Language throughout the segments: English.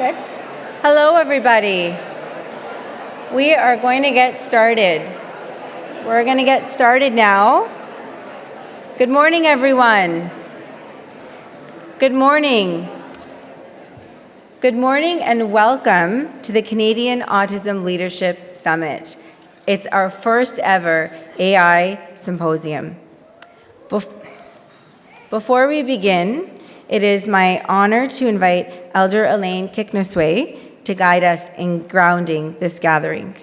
Good. Hello, everybody. We are going to get started. We're going to get started now. Good morning, everyone. Good morning. Good morning and welcome to the Canadian Autism Leadership Summit. It's our first ever AI Symposium. Before we begin, it is my honor to invite Elder Elaine Kiknosway to guide us in grounding this gathering.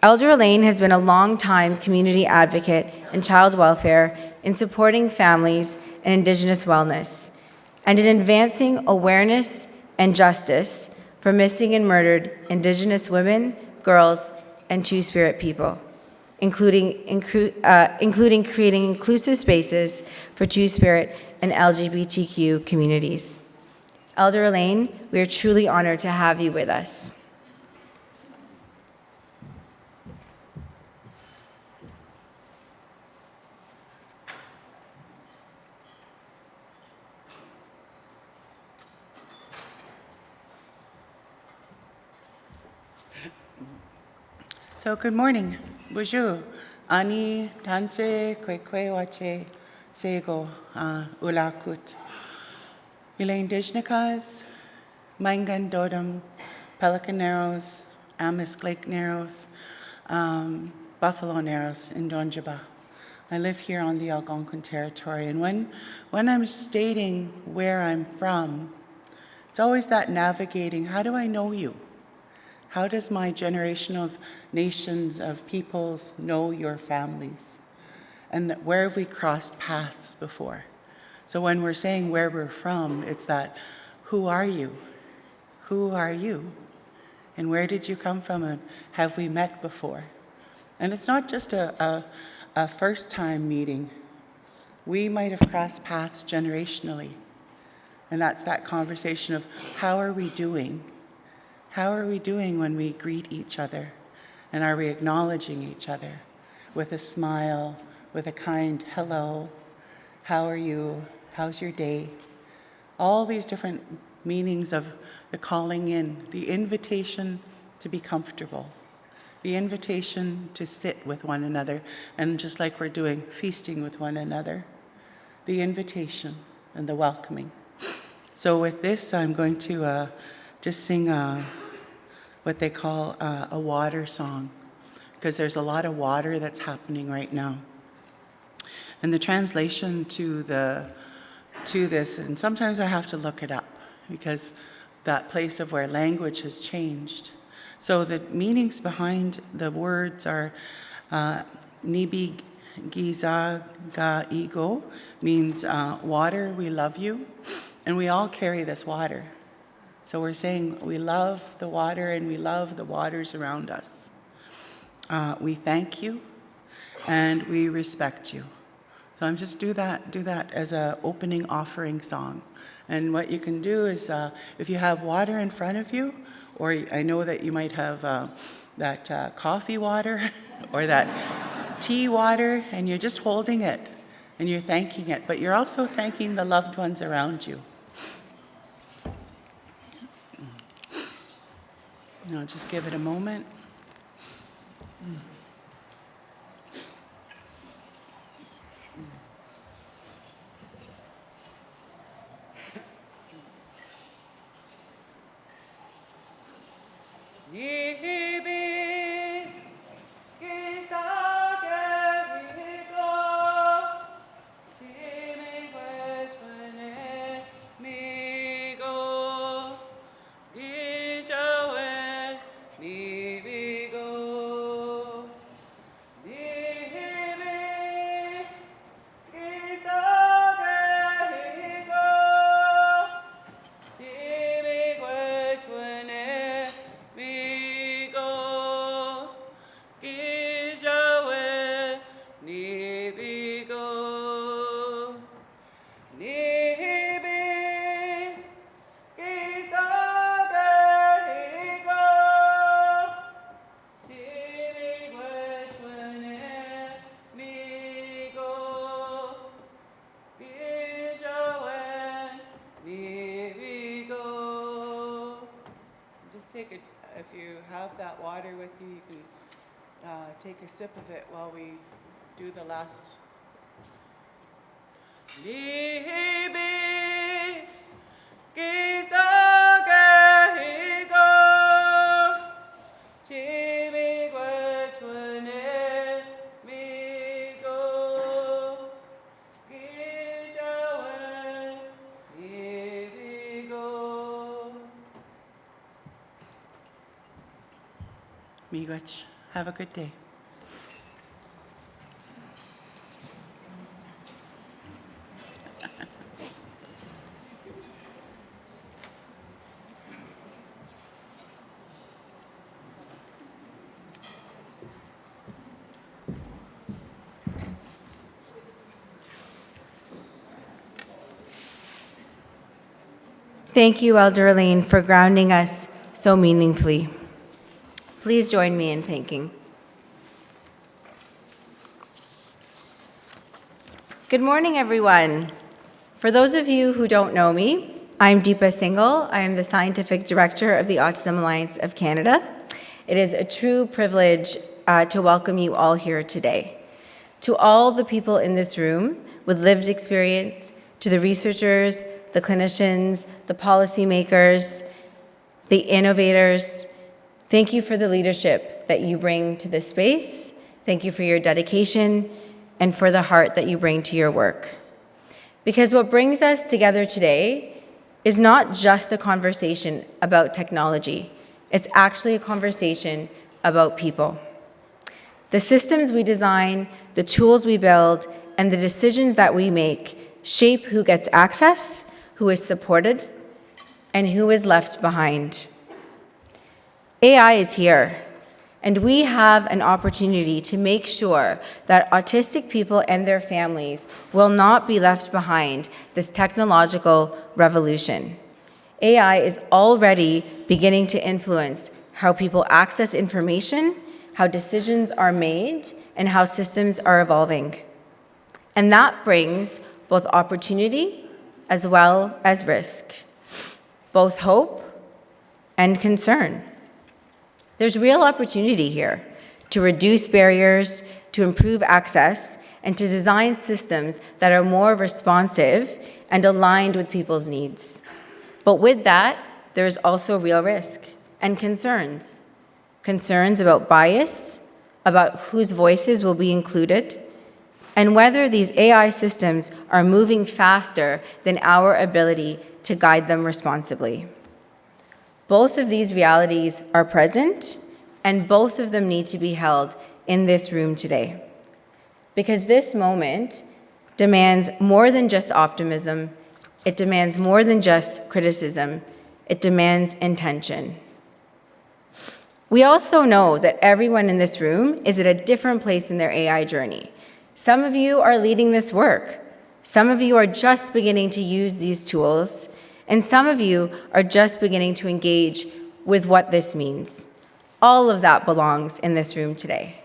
Elder Elaine has been a long-time community advocate in child welfare in supporting families and Indigenous wellness, and in advancing awareness and justice for missing and murdered Indigenous women, girls, and Two-Spirit people, including creating inclusive spaces for Two-Spirit and LGBTQ communities. Elder Elaine, we are truly honored to have you with us. So good morning. Bonjour. Ani tanse kwekwe wache sego ulakut. Elaine Dijnikas, Mangan Dodam, Pelican Narrows, Amisk Lake Narrows, Buffalo Narrows in Donjaba. I live here on the Algonquin territory, and when I'm stating where I'm from, it's always that navigating, how do I know you? How does my generation of nations, of peoples know your families? And where have we crossed paths before? So when we're saying where we're from, it's that, who are you? Who are you? And where did you come from, and have we met before? And it's not just a first time meeting. We might have crossed paths generationally. And that's that conversation of how are we doing? How are we doing when we greet each other? And are we acknowledging each other with a smile, with a kind hello? How are you? How's your day? All these different meanings of the calling in, the invitation to be comfortable, the invitation to sit with one another, and just like we're doing, feasting with one another, the invitation and the welcoming. So with this, I'm going to just sing what they call a water song, because there's a lot of water that's happening right now. And the translation to this, and sometimes I have to look it up, because that place of where language has changed. So the meanings behind the words are Nibi Giza Ga Ego means water, we love you, and we all carry this water. So we're saying we love the water and we love the waters around us. We thank you and we respect you. So I'm just do that as an opening offering song. And what you can do is if you have water in front of you, or I know that you might have that coffee water or that tea water, and you're just holding it and you're thanking it, but you're also thanking the loved ones around you. I'll just give it a moment. with you, you can take a sip of it while we do the last. Liebe, Gisagehigo, Chimigwachwane, Migo, Gishawan, Ibigo. Miigwech, have a good day. Thank you, Elder Elaine, for grounding us so meaningfully. Please join me in thanking. Good morning, everyone. For those of you who don't know me, I'm Deepa Singhal. I am the Scientific Director of the Autism Alliance of Canada. It is a true privilege to welcome you all here today. To all the people in this room with lived experience, to the researchers, the clinicians, the policymakers, the innovators, thank you for the leadership that you bring to this space. Thank you for your dedication and for the heart that you bring to your work. Because what brings us together today is not just a conversation about technology. It's actually a conversation about people. The systems we design, the tools we build, and the decisions that we make shape who gets access, who is supported, and who is left behind. AI is here, and we have an opportunity to make sure that autistic people and their families will not be left behind this technological revolution. AI is already beginning to influence how people access information, how decisions are made, and how systems are evolving. And that brings both opportunity as well as risk, both hope and concern. There's real opportunity here to reduce barriers, to improve access, and to design systems that are more responsive and aligned with people's needs. But with that, there's also real risk and concerns. Concerns about bias, about whose voices will be included, and whether these AI systems are moving faster than our ability to guide them responsibly. Both of these realities are present, and both of them need to be held in this room today. Because this moment demands more than just optimism, it demands more than just criticism, it demands intention. We also know that everyone in this room is at a different place in their AI journey. Some of you are leading this work. Some of you are just beginning to use these tools, and some of you are just beginning to engage with what this means. All of that belongs in this room today.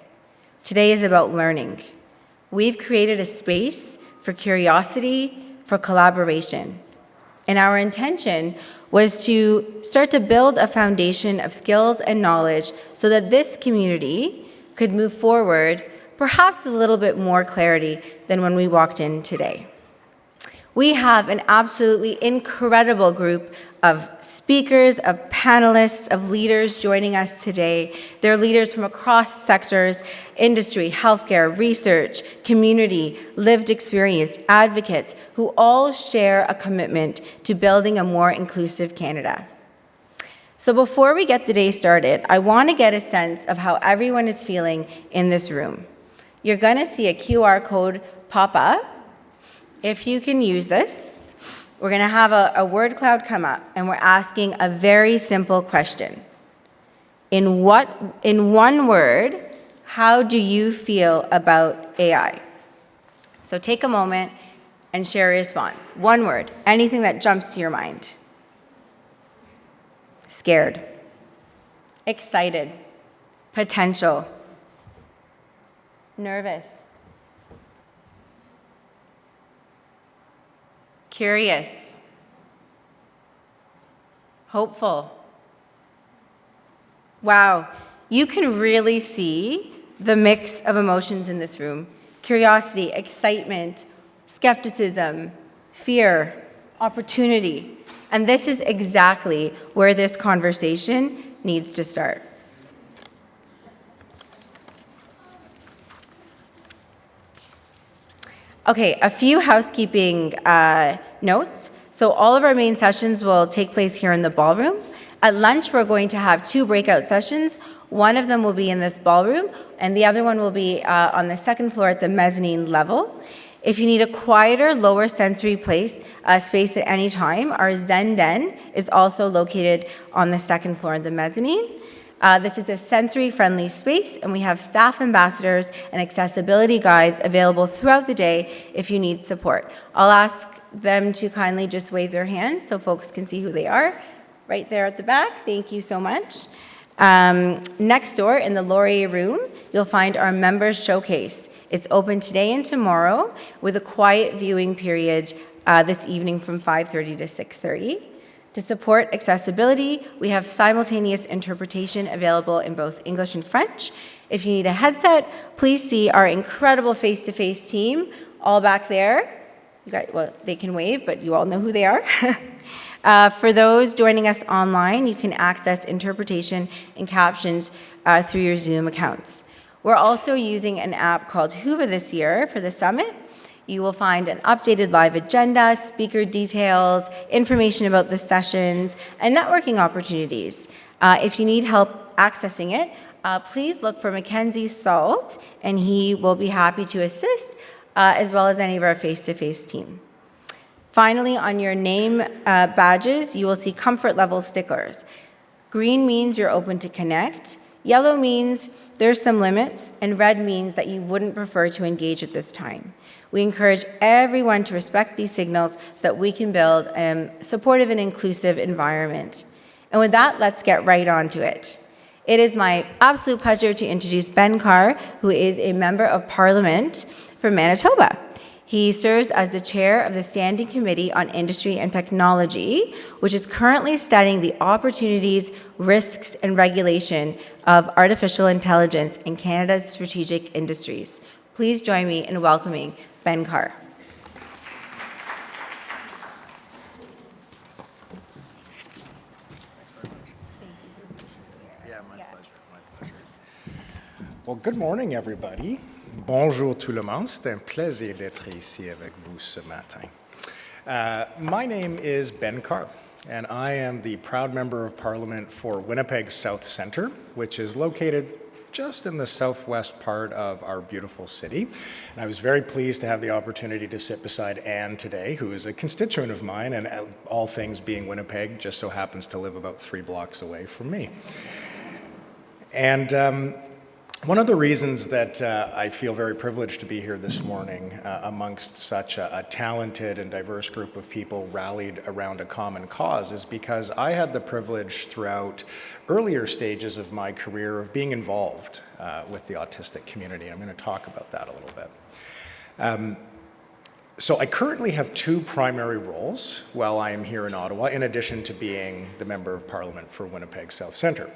Today is about learning. We've created a space for curiosity, for collaboration. And our intention was to start to build a foundation of skills and knowledge so that this community could move forward perhaps with a little bit more clarity than when we walked in today. We have an absolutely incredible group of speakers, of panelists, of leaders joining us today. They're leaders from across sectors, industry, healthcare, research, community, lived experience, advocates, who all share a commitment to building a more inclusive Canada. So before we get the day started, I want to get a sense of how everyone is feeling in this room. You're going to see a QR code pop up. If you can use this, we're going to have a word cloud come up, and we're asking a very simple question. In one word, how do you feel about AI? So take a moment and share a response. One word, anything that jumps to your mind. Scared, excited, potential, nervous, curious, hopeful. Wow, you can really see the mix of emotions in this room: curiosity, excitement, skepticism, fear, opportunity. And this is exactly where this conversation needs to start. Okay, a few housekeeping notes. So all of our main sessions will take place here in the ballroom. At lunch, we're going to have 2 breakout sessions. One of them will be in this ballroom, and the other one will be on the second floor at the mezzanine level. If you need a quieter, lower sensory space at any time, our Zen Den is also located on the second floor of the mezzanine. This is a sensory-friendly space, and we have staff ambassadors and accessibility guides available throughout the day if you need support. I'll ask them to kindly just wave their hands so folks can see who they are. Right there at the back, thank you so much. Next door in the Laurier room, you'll find our members showcase. It's open today and tomorrow with a quiet viewing period this evening from 5:30 to 6:30. To support accessibility, we have simultaneous interpretation available in both English and French. If you need a headset, please see our incredible face-to-face team all back there. Well, they can wave, but you all know who they are. For those joining us online, you can access interpretation and captions through your Zoom accounts. We're also using an app called Huva this year for the summit. You will find an updated live agenda, speaker details, information about the sessions, and networking opportunities. If you need help accessing it, please look for Mackenzie Salt, and he will be happy to assist, as well as any of our face-to-face team. Finally, on your name badges, you will see comfort level stickers. Green means you're open to connect, yellow means there's some limits, and red means that you wouldn't prefer to engage at this time. We encourage everyone to respect these signals so that we can build a supportive and inclusive environment. And with that, let's get right on to it. It is my absolute pleasure to introduce Ben Carr, who is a member of Parliament for Manitoba. He serves as the chair of the Standing Committee on Industry and Technology, which is currently studying the opportunities, risks, and regulation of artificial intelligence in Canada's strategic industries. Please join me in welcoming Ben Carr. Yeah, my pleasure. Well, good morning, everybody. Bonjour tout le monde. C'est un plaisir d'être ici avec vous ce matin. My name is Ben Carr, and I am the proud member of Parliament for Winnipeg South Centre, which is located just in the southwest part of our beautiful city. And I was very pleased to have the opportunity to sit beside Anne today, who is a constituent of mine, and all things being Winnipeg, just so happens to live about 3 blocks away from me. And one of the reasons that I feel very privileged to be here this morning amongst such a talented and diverse group of people rallied around a common cause is because I had the privilege throughout earlier stages of my career of being involved with the autistic community. I'm going to talk about that a little bit. So I currently have 2 primary roles while I am here in Ottawa, in addition to being the Member of Parliament for Winnipeg South Centre.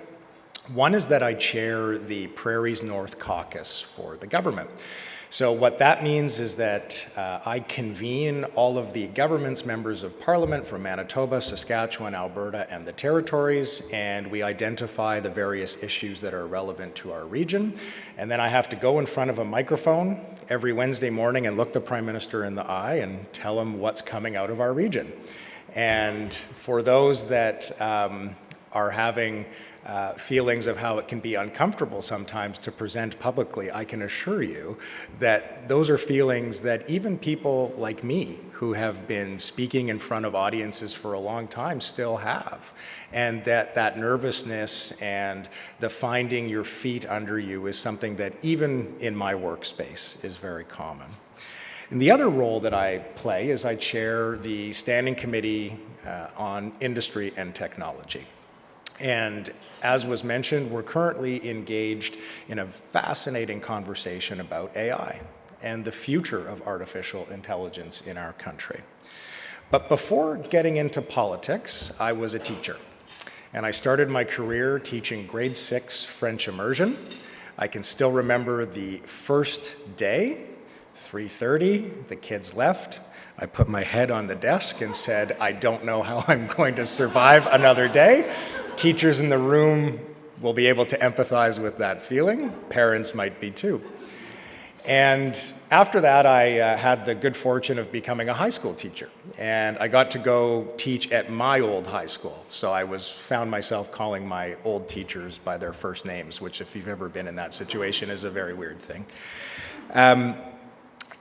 One is that I chair the Prairies North Caucus for the government. So what that means is that I convene all of the government's members of parliament from Manitoba, Saskatchewan, Alberta, and the territories, and we identify the various issues that are relevant to our region. And then I have to go in front of a microphone every Wednesday morning and look the Prime Minister in the eye and tell him what's coming out of our region. And for those that are having feelings of how it can be uncomfortable sometimes to present publicly, I can assure you that those are feelings that even people like me who have been speaking in front of audiences for a long time still have. And that nervousness and the finding your feet under you is something that even in my workspace is very common. And the other role that I play is I chair the Standing Committee on Industry and Technology. And as was mentioned, we're currently engaged in a fascinating conversation about AI and the future of artificial intelligence in our country. But before getting into politics, I was a teacher. And I started my career teaching grade 6 French immersion. I can still remember the first day, 3:30, the kids left. I put my head on the desk and said, I don't know how I'm going to survive another day. Teachers in the room will be able to empathize with that feeling. Parents might be too. And after that, I had the good fortune of becoming a high school teacher. And I got to go teach at my old high school. So I found myself calling my old teachers by their first names, which if you've ever been in that situation is a very weird thing.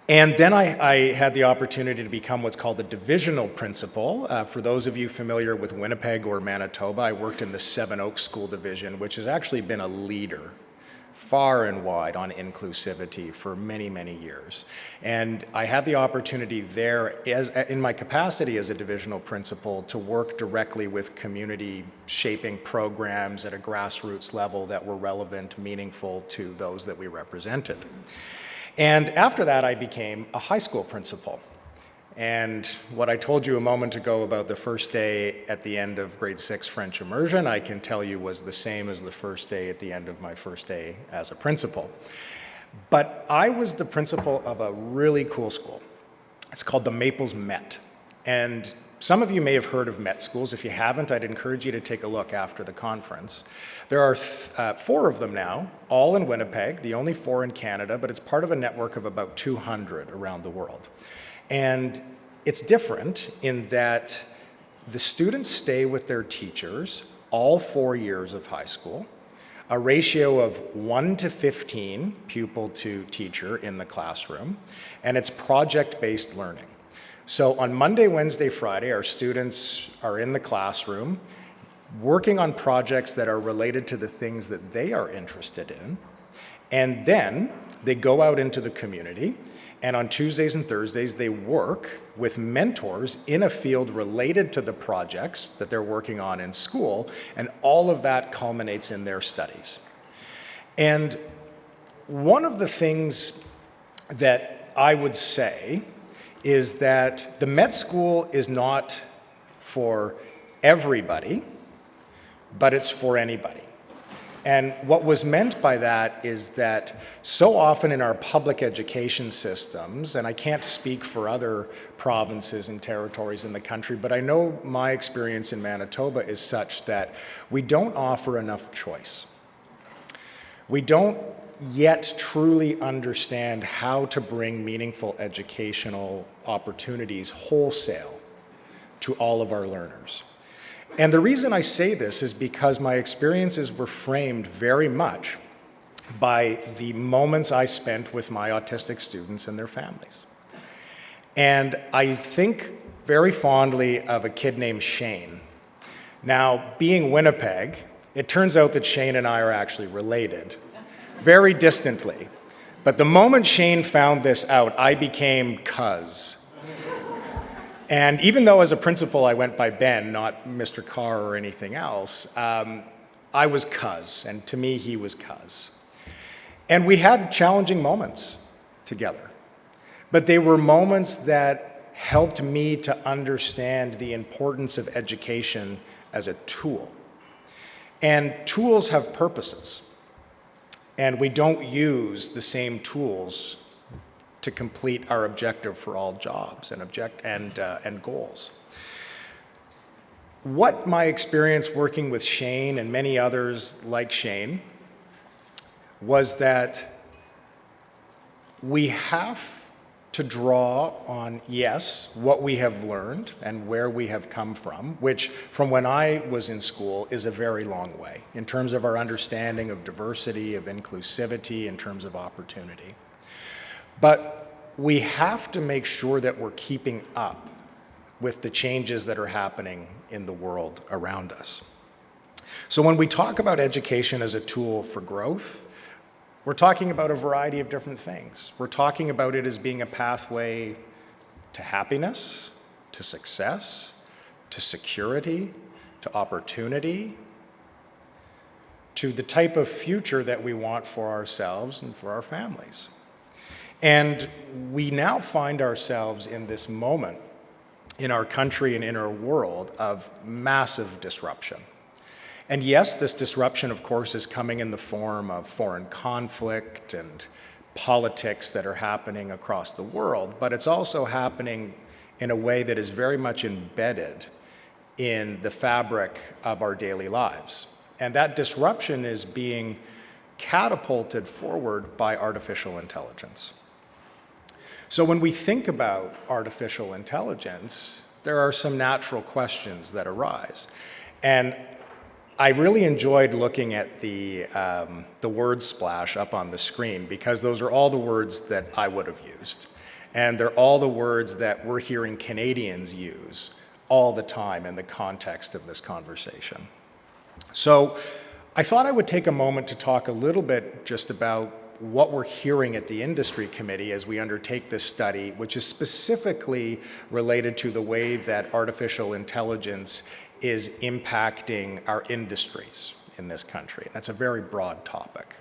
And then I had the opportunity to become what's called a divisional principal. For those of you familiar with Winnipeg or Manitoba, I worked in the Seven Oaks School Division, which has actually been a leader far and wide on inclusivity for many, many years. And I had the opportunity there, in my capacity as a divisional principal, to work directly with community shaping programs at a grassroots level that were relevant, meaningful to those that we represented. And after that, I became a high school principal. And what I told you a moment ago about the first day at the end of grade 6 French immersion, I can tell you was the same as the first day at the end of my first day as a principal. But I was the principal of a really cool school. It's called the Maples Met. And some of you may have heard of Met schools. If you haven't, I'd encourage you to take a look after the conference. There are 4 of them now, all in Winnipeg, the only 4 in Canada, but it's part of a network of about 200 around the world. And it's different in that the students stay with their teachers all 4 years of high school, a ratio of 1 to 15 pupil to teacher in the classroom, and it's project-based learning. So on Monday, Wednesday, Friday, our students are in the classroom working on projects that are related to the things that they are interested in, and then they go out into the community. And on Tuesdays and Thursdays, they work with mentors in a field related to the projects that they're working on in school, and all of that culminates in their studies. And one of the things that I would say is that the Met School is not for everybody, but it's for anybody. And what was meant by that is that so often in our public education systems, and I can't speak for other provinces and territories in the country, but I know my experience in Manitoba is such that we don't offer enough choice. We don't yet truly understand how to bring meaningful educational opportunities wholesale to all of our learners. And the reason I say this is because my experiences were framed very much by the moments I spent with my autistic students and their families. And I think very fondly of a kid named Shane. Now, being Winnipeg, it turns out that Shane and I are actually related, very distantly. But the moment Shane found this out, I became cuz. And even though as a principal I went by Ben, not Mr. Carr or anything else, I was cuz, and to me he was cuz. And we had challenging moments together, but they were moments that helped me to understand the importance of education as a tool. And tools have purposes, and we don't use the same tools to complete our objective for all jobs and goals. What my experience working with Shane and many others like Shane was that we have to draw on, yes, what we have learned and where we have come from, which from when I was in school is a very long way in terms of our understanding of diversity, of inclusivity, in terms of opportunity. But we have to make sure that we're keeping up with the changes that are happening in the world around us. So when we talk about education as a tool for growth, we're talking about a variety of different things. We're talking about it as being a pathway to happiness, to success, to security, to opportunity, to the type of future that we want for ourselves and for our families. And we now find ourselves in this moment in our country and in our world of massive disruption. And yes, this disruption, of course, is coming in the form of foreign conflict and politics that are happening across the world, but it's also happening in a way that is very much embedded in the fabric of our daily lives. And that disruption is being catapulted forward by artificial intelligence. So when we think about artificial intelligence, there are some natural questions that arise. And I really enjoyed looking at the word splash up on the screen, because those are all the words that I would have used. And they're all the words that we're hearing Canadians use all the time in the context of this conversation. So I thought I would take a moment to talk a little bit just about what we're hearing at the industry committee as we undertake this study, which is specifically related to the way that artificial intelligence is impacting our industries in this country. And that's a very broad topic.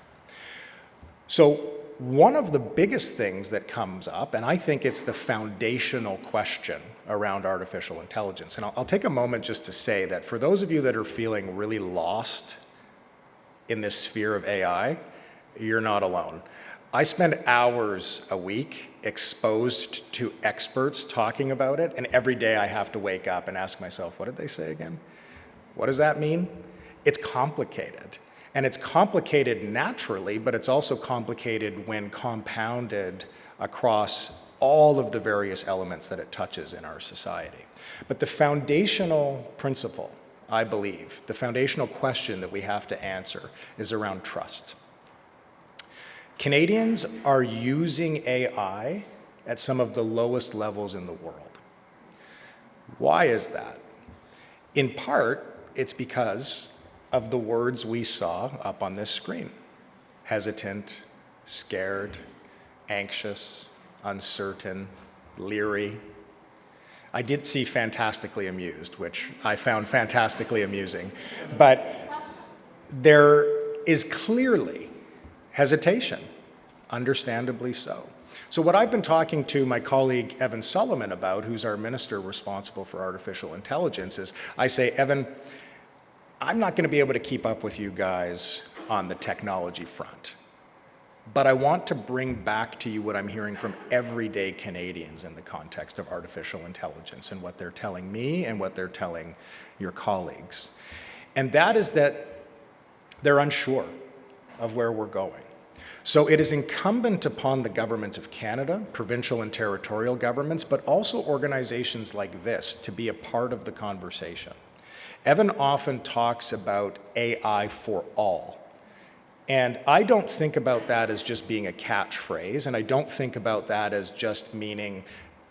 So one of the biggest things that comes up, and I think it's the foundational question around artificial intelligence, and I'll take a moment just to say that for those of you that are feeling really lost in this sphere of AI, you're not alone. I spend hours a week exposed to experts talking about it, and every day I have to wake up and ask myself, what did they say again? What does that mean? It's complicated. And it's complicated naturally, but it's also complicated when compounded across all of the various elements that it touches in our society. But the foundational principle, I believe, the foundational question that we have to answer is around trust. Canadians are using AI at some of the lowest levels in the world. Why is that? In part, it's because of the words we saw up on this screen: hesitant, scared, anxious, uncertain, leery. I did see fantastically amused, which I found fantastically amusing, but there is clearly hesitation, understandably so. So what I've been talking to my colleague Evan Solomon about, who's our minister responsible for artificial intelligence, is I say, Evan, I'm not going to be able to keep up with you guys on the technology front, but I want to bring back to you what I'm hearing from everyday Canadians in the context of artificial intelligence and what they're telling me and what they're telling your colleagues. And that is that they're unsure of where we're going. So it is incumbent upon the Government of Canada, provincial and territorial governments, but also organizations like this to be a part of the conversation. Evan often talks about AI for all. And I don't think about that as just being a catchphrase, and I don't think about that as just meaning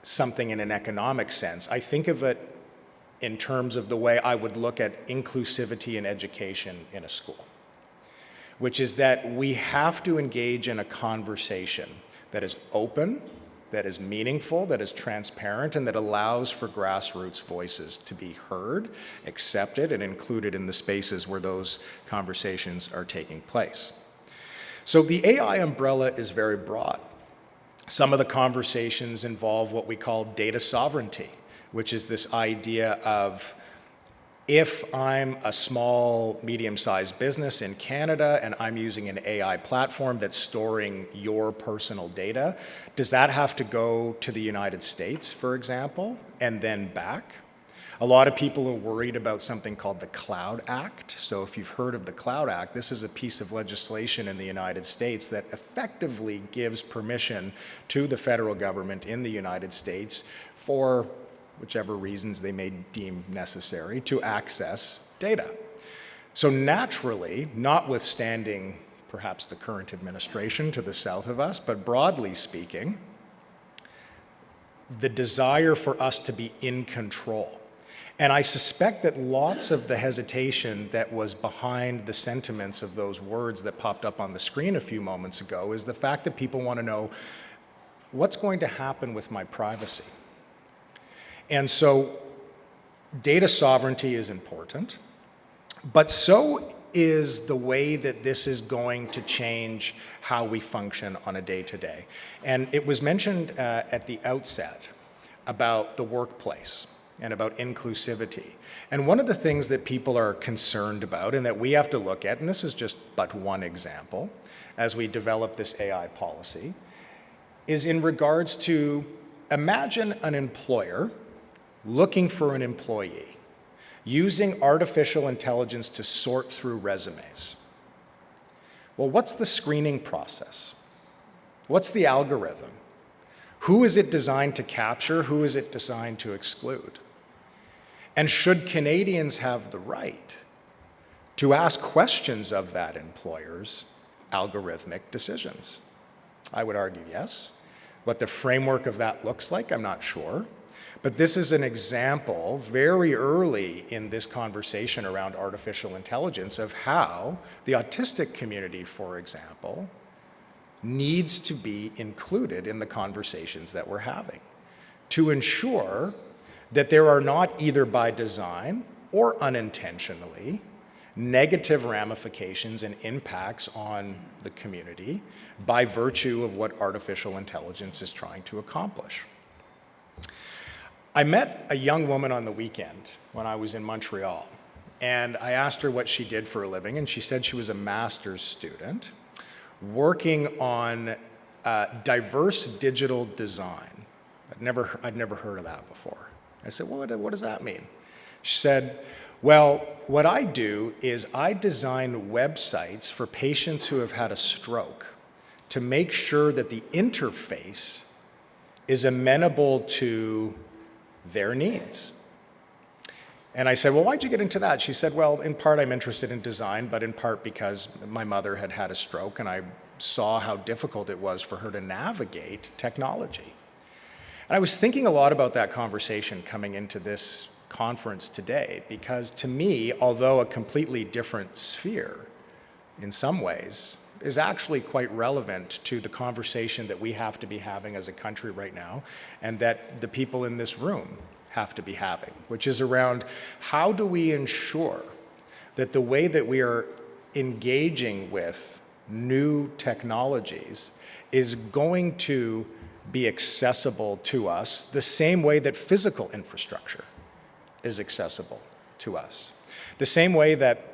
something in an economic sense. I think of it in terms of the way I would look at inclusivity in education in a school, which is that we have to engage in a conversation that is open, that is meaningful, that is transparent, and that allows for grassroots voices to be heard, accepted, and included in the spaces where those conversations are taking place. So the AI umbrella is very broad. Some of the conversations involve what we call data sovereignty, which is this idea of, if I'm a small, medium-sized business in Canada and I'm using an AI platform that's storing your personal data, does that have to go to the United States, for example, and then back? A lot of people are worried about something called the Cloud Act. So if you've heard of the Cloud Act, this is a piece of legislation in the United States that effectively gives permission to the federal government in the United States for whichever reasons they may deem necessary, to access data. So naturally, notwithstanding perhaps the current administration to the south of us, but broadly speaking, the desire for us to be in control. And I suspect that lots of the hesitation that was behind the sentiments of those words that popped up on the screen a few moments ago is the fact that people want to know, what's going to happen with my privacy? And so data sovereignty is important, but so is the way that this is going to change how we function on a day-to-day. And it was mentioned at the outset about the workplace. and about inclusivity. And one of the things that people are concerned about and that we have to look at, and this is just but one example as we develop this AI policy, is in regards to imagine an employer looking for an employee, using artificial intelligence to sort through resumes. Well, what's the screening process? What's the algorithm? Who is it designed to capture? Who is it designed to exclude? And should Canadians have the right to ask questions of that employer's algorithmic decisions? I would argue yes. What the framework of that looks like, I'm not sure. But this is an example very early in this conversation around artificial intelligence of how the autistic community, for example, needs to be included in the conversations that we're having to ensure that there are not either by design or unintentionally negative ramifications and impacts on the community by virtue of what artificial intelligence is trying to accomplish. I met a young woman on the weekend when I was in Montreal, and I asked her what she did for a living, and she said she was a master's student working on diverse digital design. I'd never heard of that before. I said, well, what does that mean? She said, well, what I do is I design websites for patients who have had a stroke to make sure that the interface is amenable to their needs. And I said, well, why'd you get into that? She said, well, in part I'm interested in design, but in part because my mother had had a stroke and I saw how difficult it was for her to navigate technology. And I was thinking a lot about that conversation coming into this conference today, because to me, although a completely different sphere in some ways, is actually quite relevant to the conversation that we have to be having as a country right now, and that the people in this room have to be having, which is around how do we ensure that the way that we are engaging with new technologies is going to be accessible to us the same way that physical infrastructure is accessible to us. The same way that,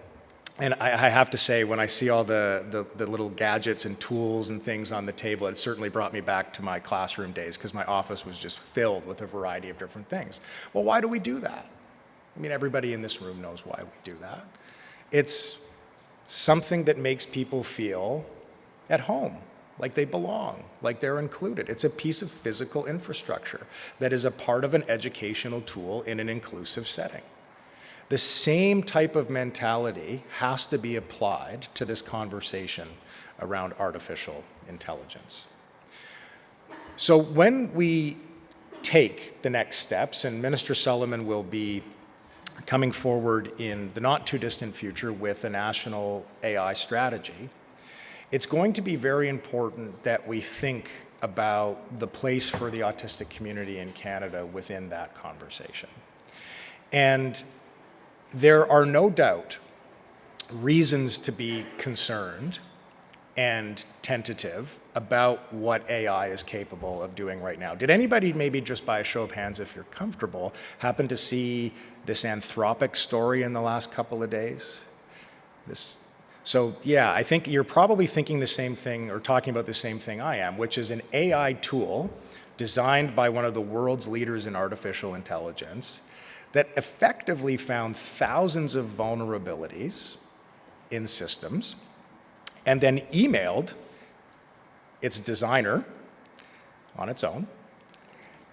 and I have to say, when I see all the little gadgets and tools and things on the table, it certainly brought me back to my classroom days, because my office was just filled with a variety of different things. Well, why do we do that? I mean, everybody in this room knows why we do that. It's something that makes people feel at home, like they belong, like they're included. It's a piece of physical infrastructure that is a part of an educational tool in an inclusive setting. The same type of mentality has to be applied to this conversation around artificial intelligence. So when we take the next steps, and Minister Solomon will be coming forward in the not too distant future with a national AI strategy, it's going to be very important that we think about the place for the autistic community in Canada within that conversation. And there are no doubt reasons to be concerned and tentative about what AI is capable of doing right now. Did anybody, maybe just by a show of hands if you're comfortable, happen to see this Anthropic story in the last couple of days? So yeah, I think you're probably thinking the same thing or talking about the same thing I am, which is an AI tool designed by one of the world's leaders in artificial intelligence that effectively found thousands of vulnerabilities in systems and then emailed its designer on its own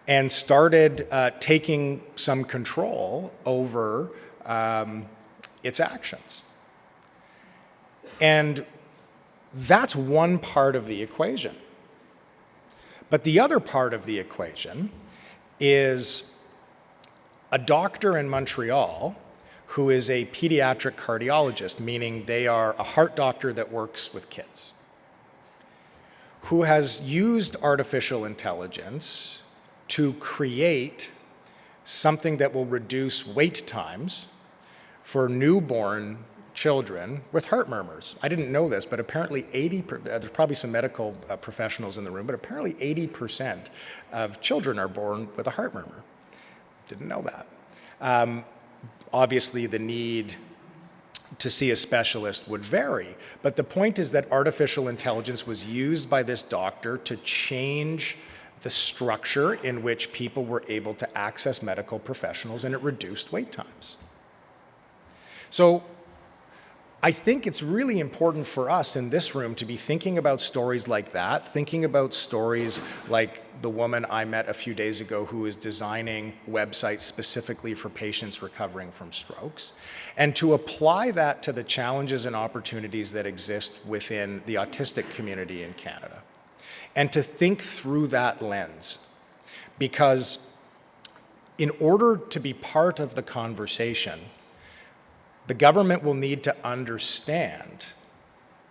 and started taking some control over its actions. And that's one part of the equation. But the other part of the equation is a doctor in Montreal who is a pediatric cardiologist, meaning they are a heart doctor that works with kids, who has used artificial intelligence to create something that will reduce wait times for newborn children with heart murmurs. I didn't know this, but apparently there's probably some medical professionals in the room, but apparently 80% of children are born with a heart murmur. Didn't know that. Obviously, the need to see a specialist would vary, but the point is that artificial intelligence was used by this doctor to change the structure in which people were able to access medical professionals, and it reduced wait times. So I think it's really important for us in this room to be thinking about stories like that, thinking about stories like the woman I met a few days ago who is designing websites specifically for patients recovering from strokes, and to apply that to the challenges and opportunities that exist within the autistic community in Canada, and to think through that lens. Because in order to be part of the conversation, the government will need to understand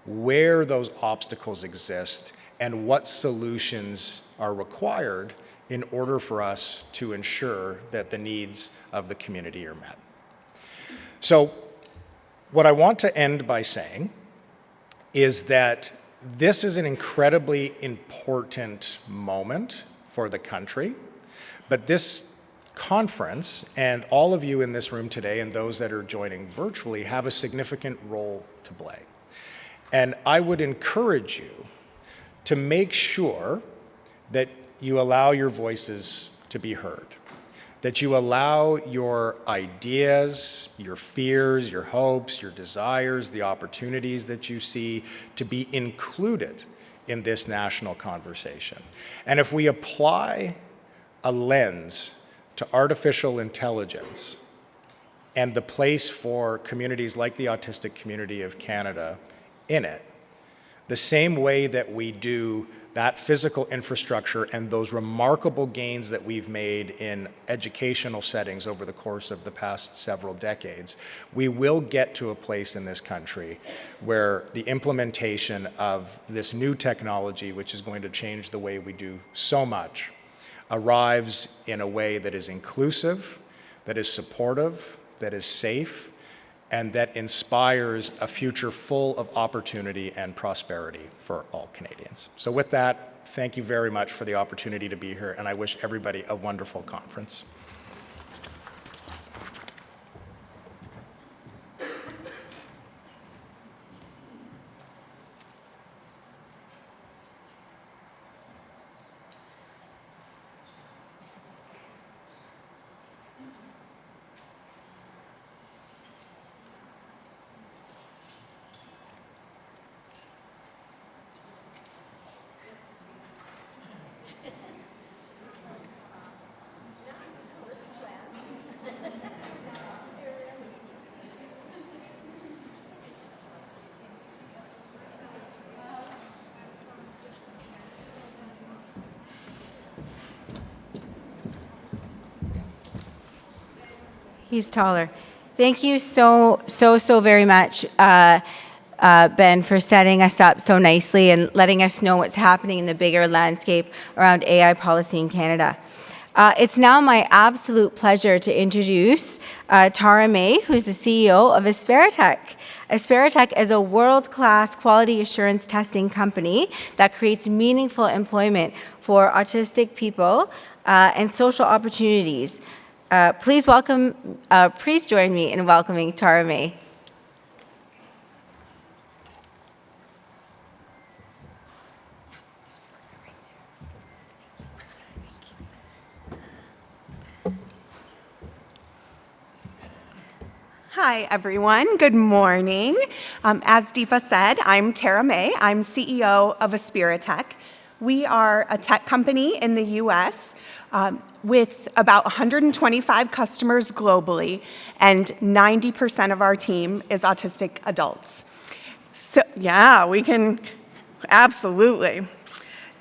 where those obstacles exist and what solutions are required in order for us to ensure that the needs of the community are met. So what I want to end by saying is that this is an incredibly important moment for the country, but this conference and all of you in this room today and those that are joining virtually have a significant role to play. And I would encourage you to make sure that you allow your voices to be heard, that you allow your ideas, your fears, your hopes, your desires, the opportunities that you see to be included in this national conversation. And if we apply a lens to artificial intelligence and the place for communities like the Autistic Community of Canada in it, the same way that we do that physical infrastructure and those remarkable gains that we've made in educational settings over the course of the past several decades, we will get to a place in this country where the implementation of this new technology, which is going to change the way we do so much, arrives in a way that is inclusive, that is supportive, that is safe, and that inspires a future full of opportunity and prosperity for all Canadians. So with that, thank you very much for the opportunity to be here, and I wish everybody a wonderful conference. He's taller. Thank you so very much, Ben, for setting us up so nicely and letting us know what's happening in the bigger landscape around AI policy in Canada. It's now my absolute pleasure to introduce Tara May, who's the CEO of Asperitech. Asperitech is a world-class quality assurance testing company that creates meaningful employment for autistic people and social opportunities. Please join me in welcoming Tara May. Hi, everyone. Good morning. As Deepa said, I'm Tara May. I'm CEO of Asperitech. We are a tech company in the U.S. With about 125 customers globally, and 90% of our team is autistic adults. So, yeah, we can, absolutely.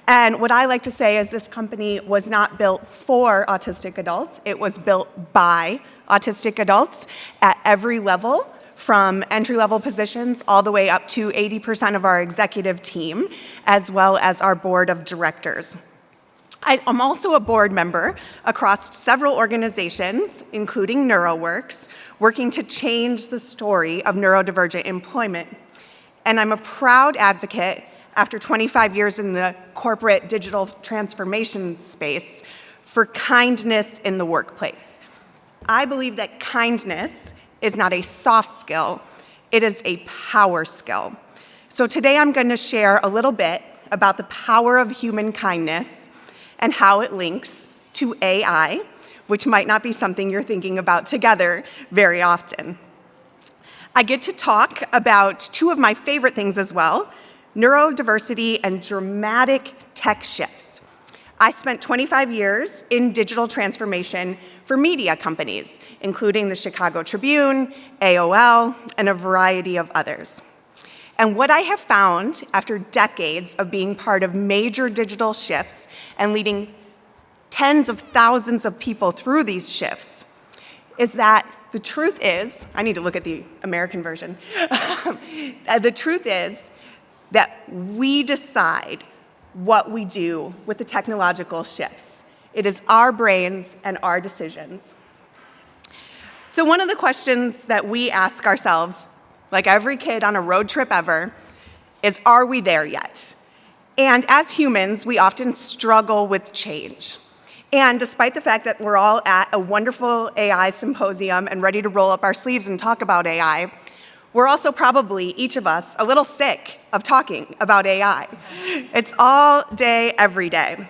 And what I like to say is this company was not built for autistic adults. It was built by autistic adults at every level, from entry-level positions all the way up to 80% of our executive team, as well as our board of directors. I'm also a board member across several organizations, including NeuroWorks, working to change the story of neurodivergent employment. And I'm a proud advocate, after 25 years in the corporate digital transformation space, for kindness in the workplace. I believe that kindness is not a soft skill, it is a power skill. So today I'm going to share a little bit about the power of human kindness and how it links to AI, which might not be something you're thinking about together very often. I get to talk about two of my favorite things as well, neurodiversity and dramatic tech shifts. I spent 25 years in digital transformation for media companies, including the Chicago Tribune, AOL, and a variety of others. And what I have found after decades of being part of major digital shifts and leading tens of thousands of people through these shifts is that the truth is, I need to look at the American version. The truth is that we decide what we do with the technological shifts. It is our brains and our decisions. So one of the questions that we ask ourselves, like every kid on a road trip ever, is, are we there yet? And as humans, we often struggle with change. And despite the fact that we're all at a wonderful AI symposium and ready to roll up our sleeves and talk about AI, we're also probably, each of us, a little sick of talking about AI. It's all day, every day.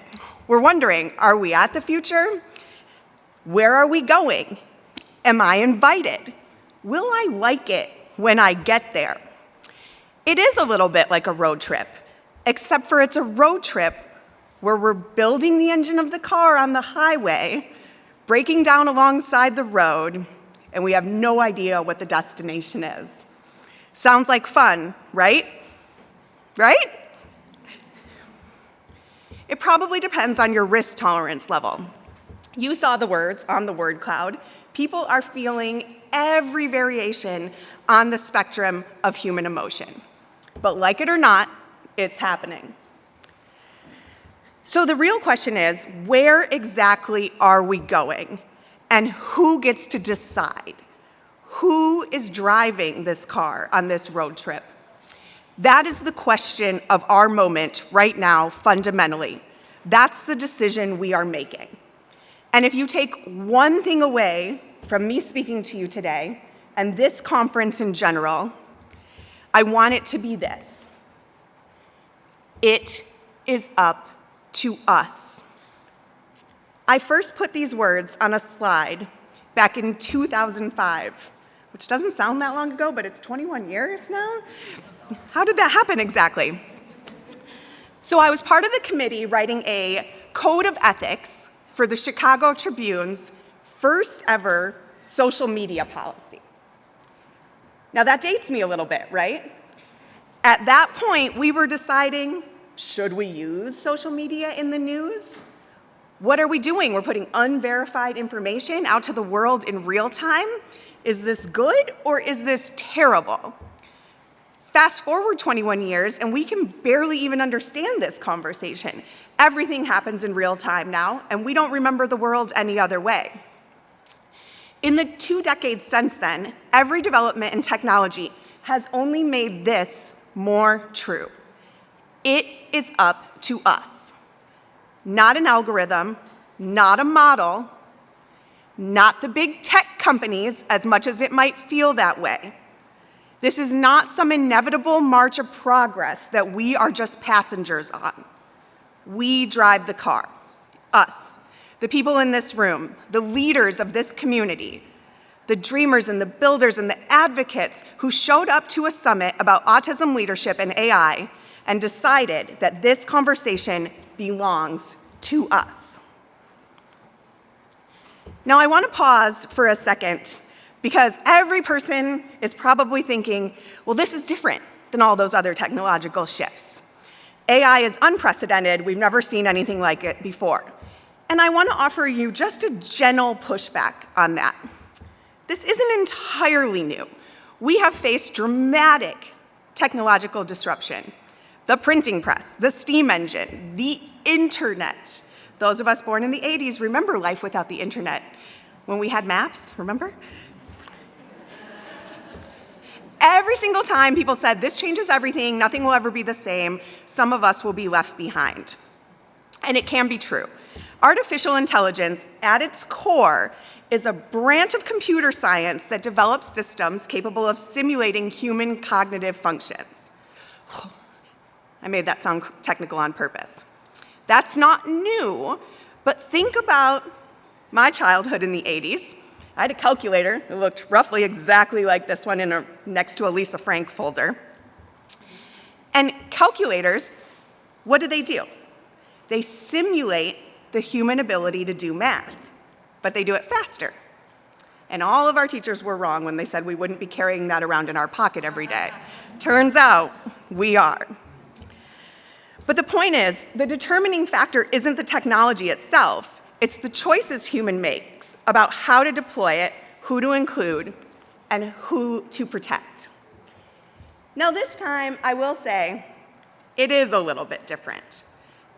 We're wondering, are we at the future? Where are we going? Am I invited? Will I like it when I get there? It is a little bit like a road trip, except for it's a road trip where we're building the engine of the car on the highway, breaking down alongside the road, and we have no idea what the destination is. Sounds like fun, right? Right? It probably depends on your risk tolerance level. You saw the words on the word cloud. People are feeling every variation on the spectrum of human emotion. But like it or not, it's happening. So the real question is, where exactly are we going? And who gets to decide? Who is driving this car on this road trip? That is the question of our moment right now, fundamentally. That's the decision we are making. And if you take one thing away from me speaking to you today, and this conference in general, I want it to be this. It is up to us. I first put these words on a slide back in 2005, which doesn't sound that long ago, but it's 21 years now. How did that happen exactly? So I was part of the committee writing a code of ethics for the Chicago Tribune's first ever social media policy. Now that dates me a little bit, right? At that point, we were deciding, should we use social media in the news? What are we doing? We're putting unverified information out to the world in real time. Is this good or is this terrible? Fast forward 21 years and we can barely even understand this conversation. Everything happens in real time now, and we don't remember the world any other way. In the 2 decades since then, every development in technology has only made this more true. It is up to us. Not an algorithm, not a model, not the big tech companies, as much as it might feel that way. This is not some inevitable march of progress that we are just passengers on. We drive the car, us, the people in this room, the leaders of this community, the dreamers and the builders and the advocates who showed up to a summit about autism leadership and AI and decided that this conversation belongs to us. Now, I want to pause for a second because every person is probably thinking, well, this is different than all those other technological shifts. AI is unprecedented. We've never seen anything like it before. And I want to offer you just a gentle pushback on that. This isn't entirely new. We have faced dramatic technological disruption. The printing press, the steam engine, the internet. Those of us born in the 80s remember life without the internet. When we had maps, remember? Every single time people said, this changes everything, nothing will ever be the same, some of us will be left behind. And it can be true. Artificial intelligence, at its core, is a branch of computer science that develops systems capable of simulating human cognitive functions. I made that sound technical on purpose. That's not new, but think about my childhood in the 80s. I had a calculator that looked roughly exactly like this one next to a Lisa Frank folder. And calculators, what do? They simulate the human ability to do math, but they do it faster. And all of our teachers were wrong when they said we wouldn't be carrying that around in our pocket every day. Turns out we are. But the point is, the determining factor isn't the technology itself, it's the choices human makes about how to deploy it, who to include, and who to protect. Now this time, I will say, it is a little bit different.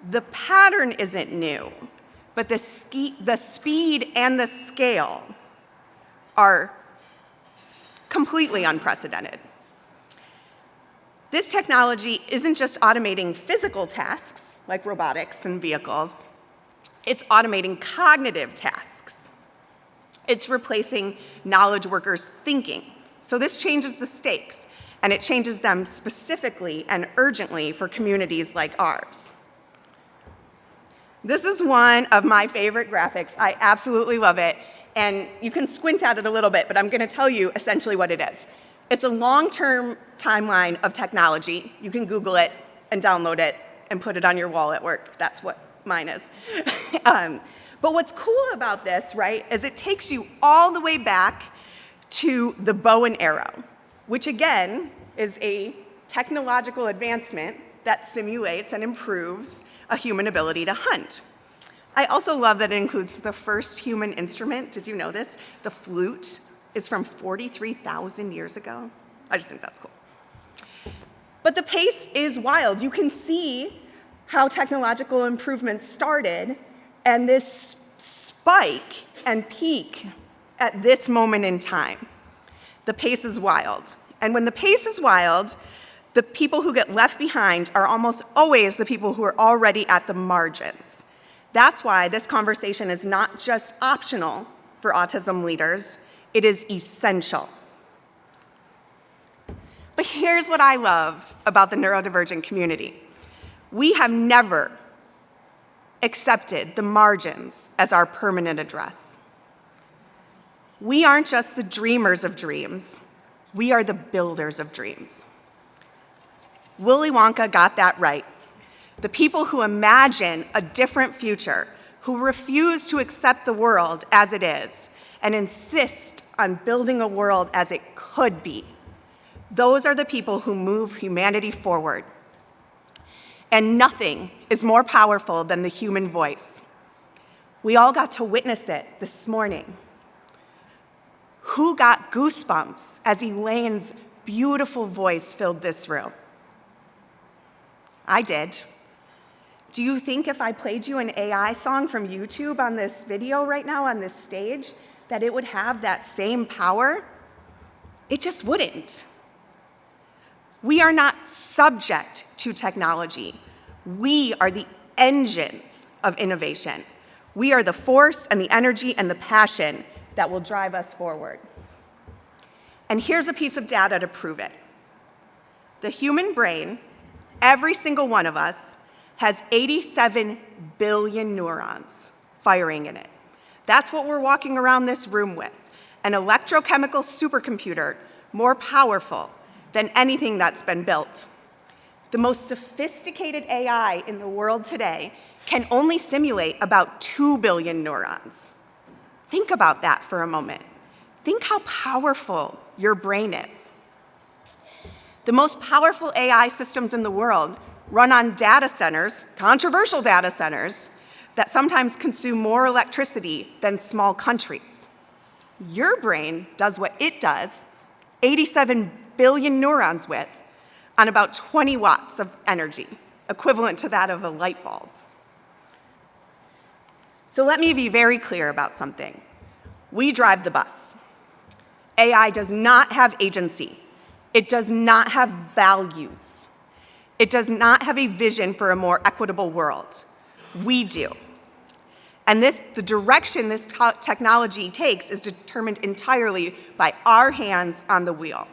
The pattern isn't new, but the speed and the scale are completely unprecedented. This technology isn't just automating physical tasks, like robotics and vehicles. It's automating cognitive tasks. It's replacing knowledge workers' thinking. So this changes the stakes, and it changes them specifically and urgently for communities like ours. This is one of my favorite graphics. I absolutely love it. And you can squint at it a little bit, but I'm going to tell you essentially what it is. It's a long-term timeline of technology. You can Google it and download it and put it on your wall at work. That's what mine is. But what's cool about this, right, is it takes you all the way back to the bow and arrow, which again is a technological advancement that simulates and improves a human ability to hunt. I also love that it includes the first human instrument. Did you know this? The flute is from 43,000 years ago. I just think that's cool. But the pace is wild. You can see how technological improvements started, and this spike and peak at this moment in time. The pace is wild. And when the pace is wild, the people who get left behind are almost always the people who are already at the margins. That's why this conversation is not just optional for autism leaders, it is essential. But here's what I love about the neurodivergent community. We have never accepted the margins as our permanent address. We aren't just the dreamers of dreams, we are the builders of dreams. Willy Wonka got that right. The people who imagine a different future, who refuse to accept the world as it is, and insist on building a world as it could be, those are the people who move humanity forward. And nothing is more powerful than the human voice. We all got to witness it this morning. Who got goosebumps as Elaine's beautiful voice filled this room? I did. Do you think if I played you an AI song from YouTube on this video right now on this stage, that it would have that same power? It just wouldn't. We are not subject to technology. We are the engines of innovation. We are the force and the energy and the passion that will drive us forward. And here's a piece of data to prove it. The human brain, every single one of us, has 87 billion neurons firing in it. That's what we're walking around this room with, an electrochemical supercomputer more powerful than anything that's been built. The most sophisticated AI in the world today can only simulate about 2 billion neurons. Think about that for a moment. Think how powerful your brain is. The most powerful AI systems in the world run on data centers, controversial data centers, that sometimes consume more electricity than small countries. Your brain does what it does, 87 billion neurons with, on about 20 watts of energy, equivalent to that of a light bulb. So let me be very clear about something. We drive the bus. AI does not have agency. It does not have values. It does not have a vision for a more equitable world. We do. And the direction this technology takes is determined entirely by our hands on the wheel.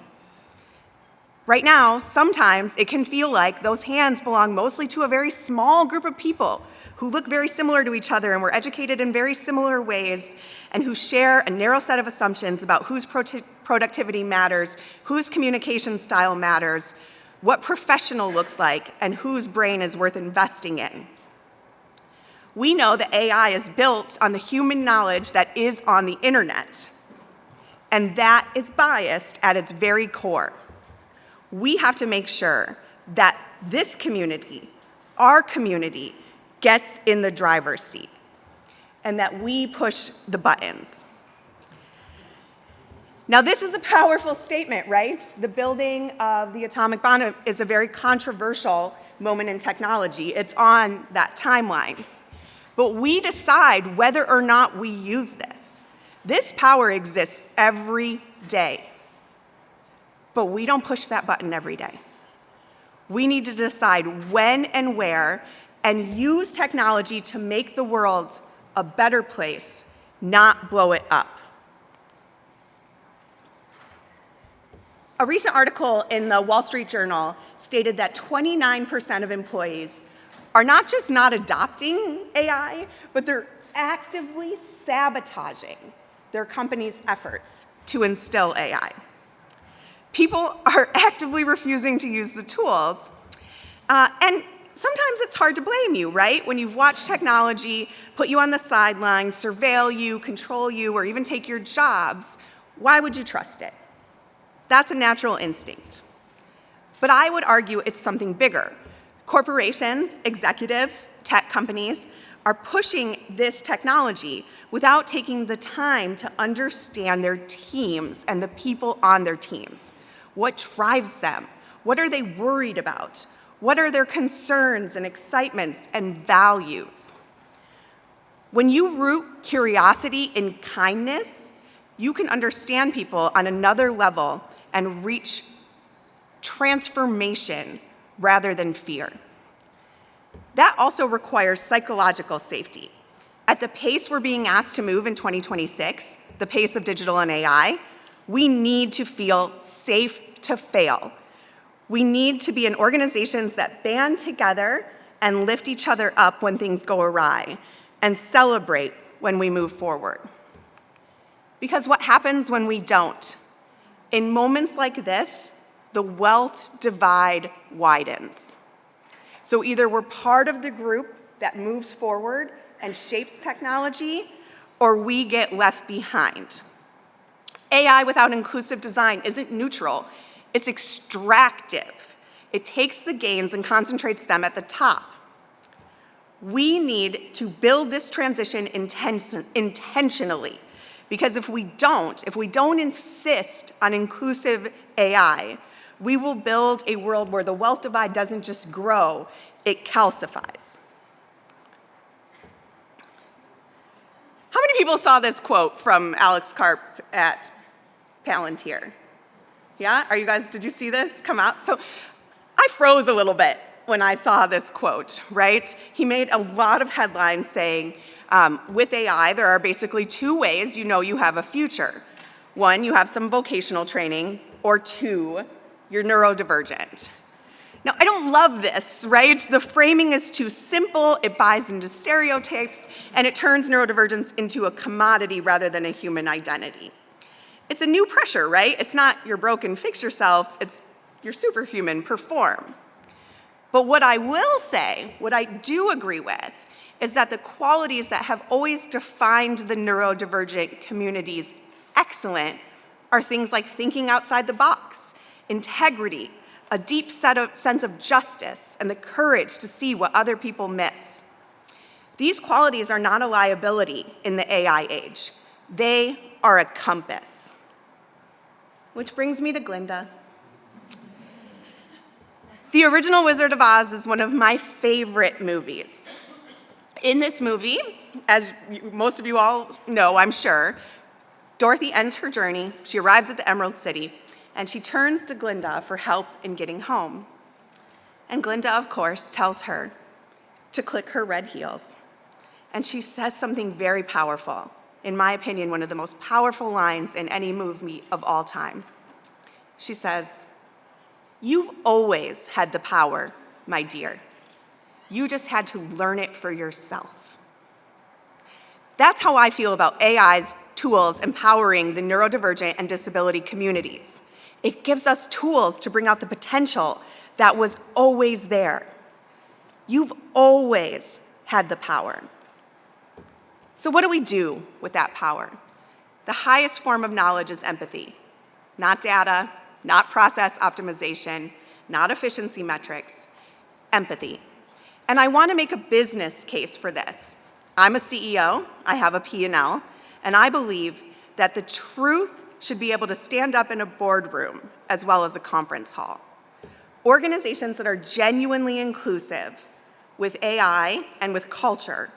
Right now, sometimes it can feel like those hands belong mostly to a very small group of people who look very similar to each other and were educated in very similar ways and who share a narrow set of assumptions about whose productivity matters, whose communication style matters, what professional looks like, and whose brain is worth investing in. We know that AI is built on the human knowledge that is on the internet, and that is biased at its very core. We have to make sure that this community, our community, gets in the driver's seat, and that we push the buttons. Now, this is a powerful statement, right? The building of the atomic bomb is a very controversial moment in technology. It's on that timeline. But we decide whether or not we use this. This power exists every day. But we don't push that button every day. We need to decide when and where and use technology to make the world a better place, not blow it up. A recent article in the Wall Street Journal stated that 29% of employees are not just not adopting AI, but they're actively sabotaging their company's efforts to instill AI. People are actively refusing to use the tools, and sometimes it's hard to blame you, right? When you've watched technology put you on the sidelines, surveil you, control you, or even take your jobs, why would you trust it? That's a natural instinct. But I would argue it's something bigger. Corporations, executives, tech companies are pushing this technology without taking the time to understand their teams and the people on their teams. What drives them? What are they worried about? What are their concerns and excitements and values? When you root curiosity in kindness, you can understand people on another level and reach transformation rather than fear. That also requires psychological safety. At the pace we're being asked to move in 2026, the pace of digital and AI, we need to feel safe to fail. We need to be in organizations that band together and lift each other up when things go awry and celebrate when we move forward. Because what happens when we don't? In moments like this, the wealth divide widens. So either we're part of the group that moves forward and shapes technology, or we get left behind. AI without inclusive design isn't neutral, it's extractive. It takes the gains and concentrates them at the top. We need to build this transition intentionally, because if we don't insist on inclusive AI, we will build a world where the wealth divide doesn't just grow, it calcifies. How many people saw this quote from Alex Carr at Palantir? Yeah, did you see this come out? So I froze a little bit when I saw this quote, right? He made a lot of headlines saying, with AI, there are basically two ways you know you have a future. One, you have some vocational training, or two, you're neurodivergent. Now, I don't love this, right? The framing is too simple, it buys into stereotypes, and it turns neurodivergence into a commodity rather than a human identity. It's a new pressure, right? It's not you're broken, fix yourself, it's you're superhuman, perform. But what I will say, what I do agree with, is that the qualities that have always defined the neurodivergent communities excellent are things like thinking outside the box, integrity, a deep sense of justice, and the courage to see what other people miss. These qualities are not a liability in the AI age. They are a compass. Which brings me to Glinda. The original Wizard of Oz is one of my favorite movies. In this movie, as most of you all know, I'm sure, Dorothy ends her journey, she arrives at the Emerald City, and she turns to Glinda for help in getting home. And Glinda, of course, tells her to click her red heels. and she says something very powerful. In my opinion, one of the most powerful lines in any movie of all time. She says, "You've always had the power, my dear. You just had to learn it for yourself." That's how I feel about AI's tools empowering the neurodivergent and disability communities. It gives us tools to bring out the potential that was always there. You've always had the power. So what do we do with that power? The highest form of knowledge is empathy, not data, not process optimization, not efficiency metrics, empathy. And I want to make a business case for this. I'm a CEO, I have a P&L, and I believe that the truth should be able to stand up in a boardroom as well as a conference hall. Organizations that are genuinely inclusive with AI and with culture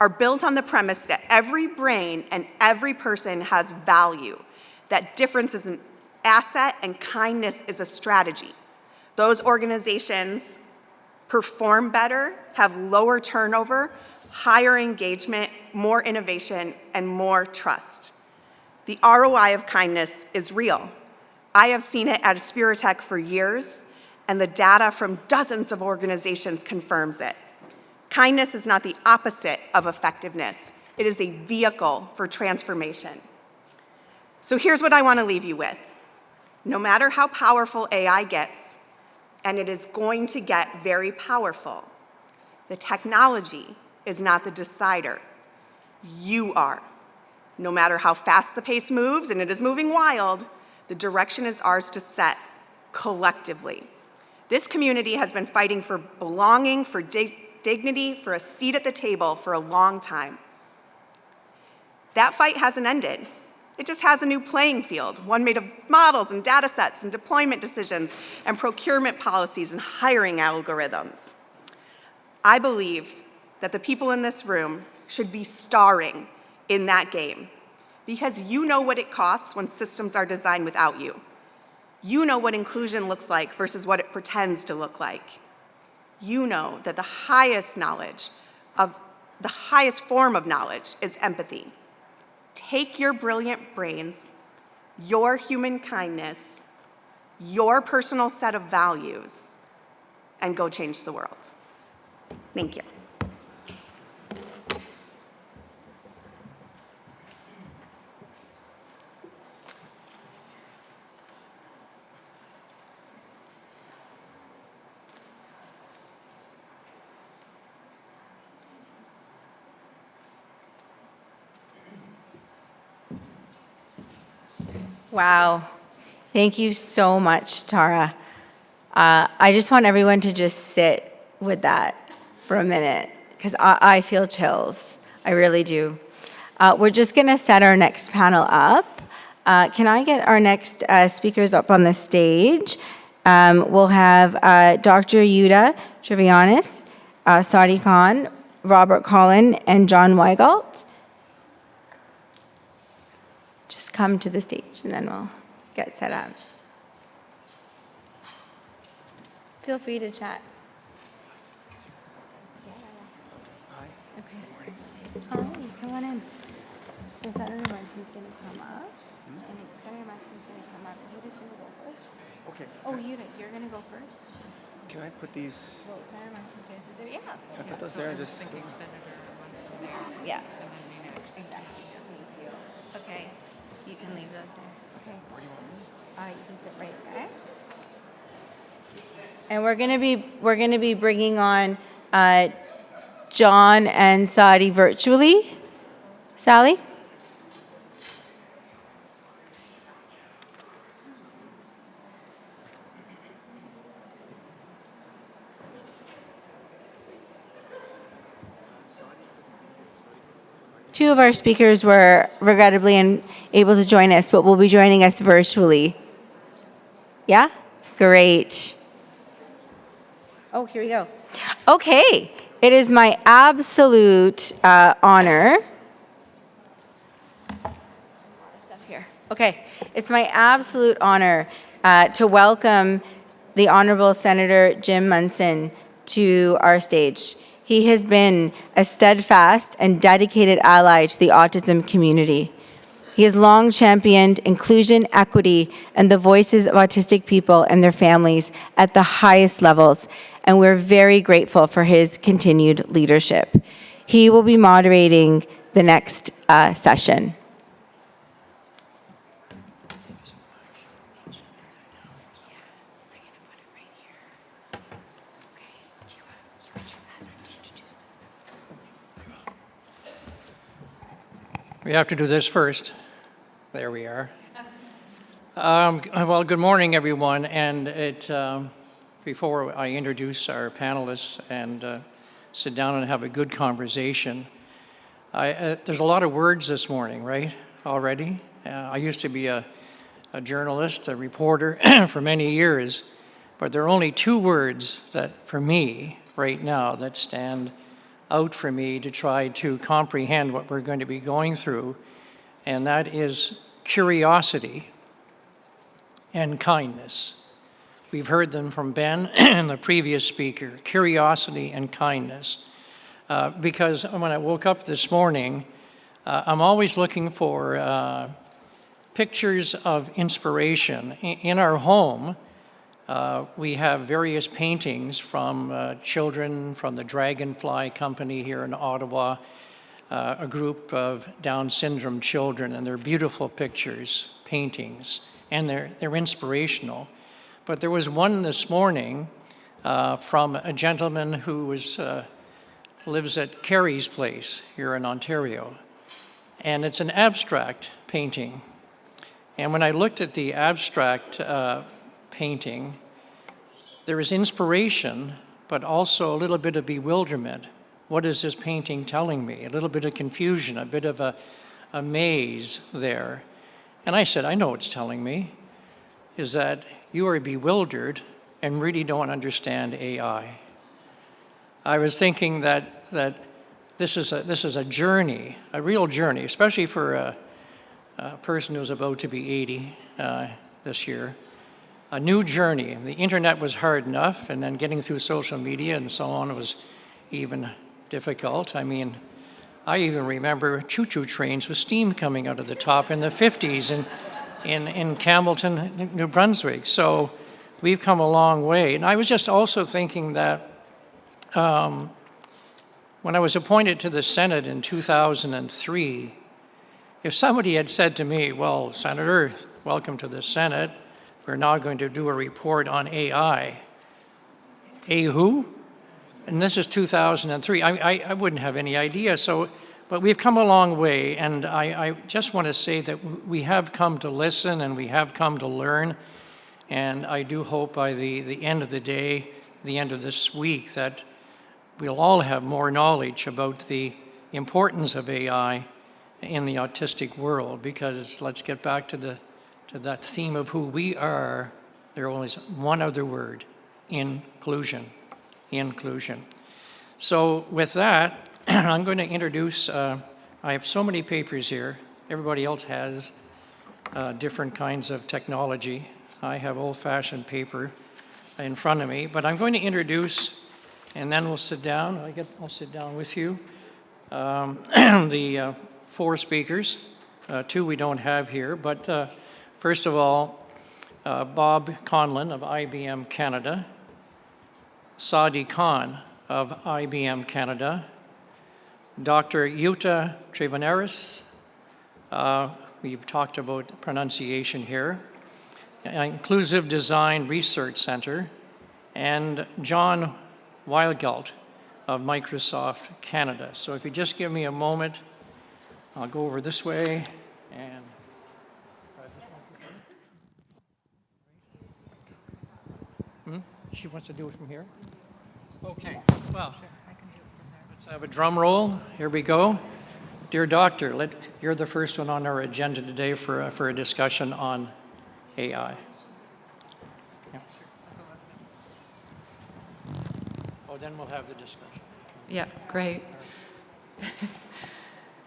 are built on the premise that every brain and every person has value, that difference is an asset and kindness is a strategy. Those organizations perform better, have lower turnover, higher engagement, more innovation, and more trust. The ROI of kindness is real. I have seen it at Spiritech for years, and the data from dozens of organizations confirms it. Kindness is not the opposite of effectiveness. It is a vehicle for transformation. So here's what I want to leave you with. No matter how powerful AI gets, and it is going to get very powerful, the technology is not the decider. You are. No matter how fast the pace moves, and it is moving wild, the direction is ours to set collectively. This community has been fighting for belonging, for dignity, for a seat at the table for a long time. That fight hasn't ended. It just has a new playing field, one made of models and data sets and deployment decisions and procurement policies and hiring algorithms. I believe that the people in this room should be starring in that game because you know what it costs when systems are designed without you. You know what inclusion looks like versus what it pretends to look like. You know that the highest form of knowledge is empathy. Take your brilliant brains, your human kindness, your personal set of values, and go change the world. Thank you. Wow. Thank you so much, Tara. I just want everyone to just sit with that for a minute because I feel chills. I really do. We're just going to set our next panel up. Can I get our next speakers up on the stage? We'll have Dr. Yuda Trivianis, Saadi Khan, Robert Collin, and John Weigalt. Just come to the stage and then we'll get set up. Feel free to chat. Okay. Oh, come on in. So Senator Martin's going to come up. And Senator Martin's going to come up. Who did you go first? Okay. Oh, you're going to go first? Can I put these? Well, Senator Martin's going to sit there. Yeah. Can I put those there and just? Thinking Senator wants them there. Yeah. And then me next. Exactly. Thank you. Okay. You can leave those there. Okay. Where do you want me? You can sit right next. And we're gonna be bringing on John and Saadi virtually. Sally? Two of our speakers were regrettably unable to join us, but will be joining us virtually. Yeah? Great. Oh, here we go. Okay. It is my absolute honor. Stuff here. Okay. It's my absolute honor to welcome the Honorable Senator Jim Munson to our stage. He has been a steadfast and dedicated ally to the autism community. He has long championed inclusion, equity, and the voices of autistic people and their families at the highest levels, and we're very grateful for his continued leadership. He will be moderating the next session. We have to do this first. There we are. Well, good morning, everyone. And before I introduce our panelists and sit down and have a good conversation, there's a lot of words this morning, right, already? I used to be a journalist, a reporter for many years, but there are only two words that, for me, right now, that stand out for me to try to comprehend what we're going to be going through, and that is curiosity and kindness. We've heard them from Ben and the previous speaker, curiosity and kindness. Because when I woke up this morning, I'm always looking for pictures of inspiration. In our home, we have various paintings from children from the Dragonfly Company here in Ottawa, a group of Down syndrome children, and they're beautiful pictures, paintings, and they're inspirational. But there was one this morning from a gentleman who lives at Carrie's Place here in Ontario, and it's an abstract painting. And when I looked at the abstract painting, there is inspiration, but also a little bit of bewilderment. What is this painting telling me? A little bit of confusion, a bit of a maze there. And I said, I know what's telling me, is that you are bewildered and really don't understand AI. I was thinking that this is a journey, a real journey, especially for a person who's about to be 80 this year. A new journey. The internet was hard enough, and then getting through social media and so on was even difficult. I mean, I even remember choo-choo trains with steam coming out of the top in the 50s in Campbellton, New Brunswick. So we've come a long way. And I was just also thinking that when I was appointed to the Senate in 2003, if somebody had said to me, well, Senator, welcome to the Senate, we're now going to do a report on AI. Who? And this is 2003. I wouldn't have any idea. But we've come a long way, and I just want to say that we have come to listen and we have come to learn. And I do hope by the end of the day, the end of this week, that we'll all have more knowledge about the importance of AI in the autistic world. Because let's get back to that theme of who we are. There only is one other word: inclusion. Inclusion. So with that, I'm going to introduce, I have so many papers here. Everybody else has different kinds of technology. I have old-fashioned paper in front of me, but I'm going to introduce, and then we'll sit down. I'll sit down with you. The four speakers, two we don't have here, but first of all, Bob Conlon of IBM Canada, Sadi Khan of IBM Canada, Dr. Yuta Trevoneris, we've talked about pronunciation here, Inclusive Design Research Center, and John Weilgelt of Microsoft Canada. So if you just give me a moment, I'll go over this way and she wants to do it from here? Okay, well, let's have a drum roll. Here we go. Dear Doctor, you're the first one on our agenda today for a discussion on AI. Yeah. Oh, then we'll have the discussion. Yeah, great.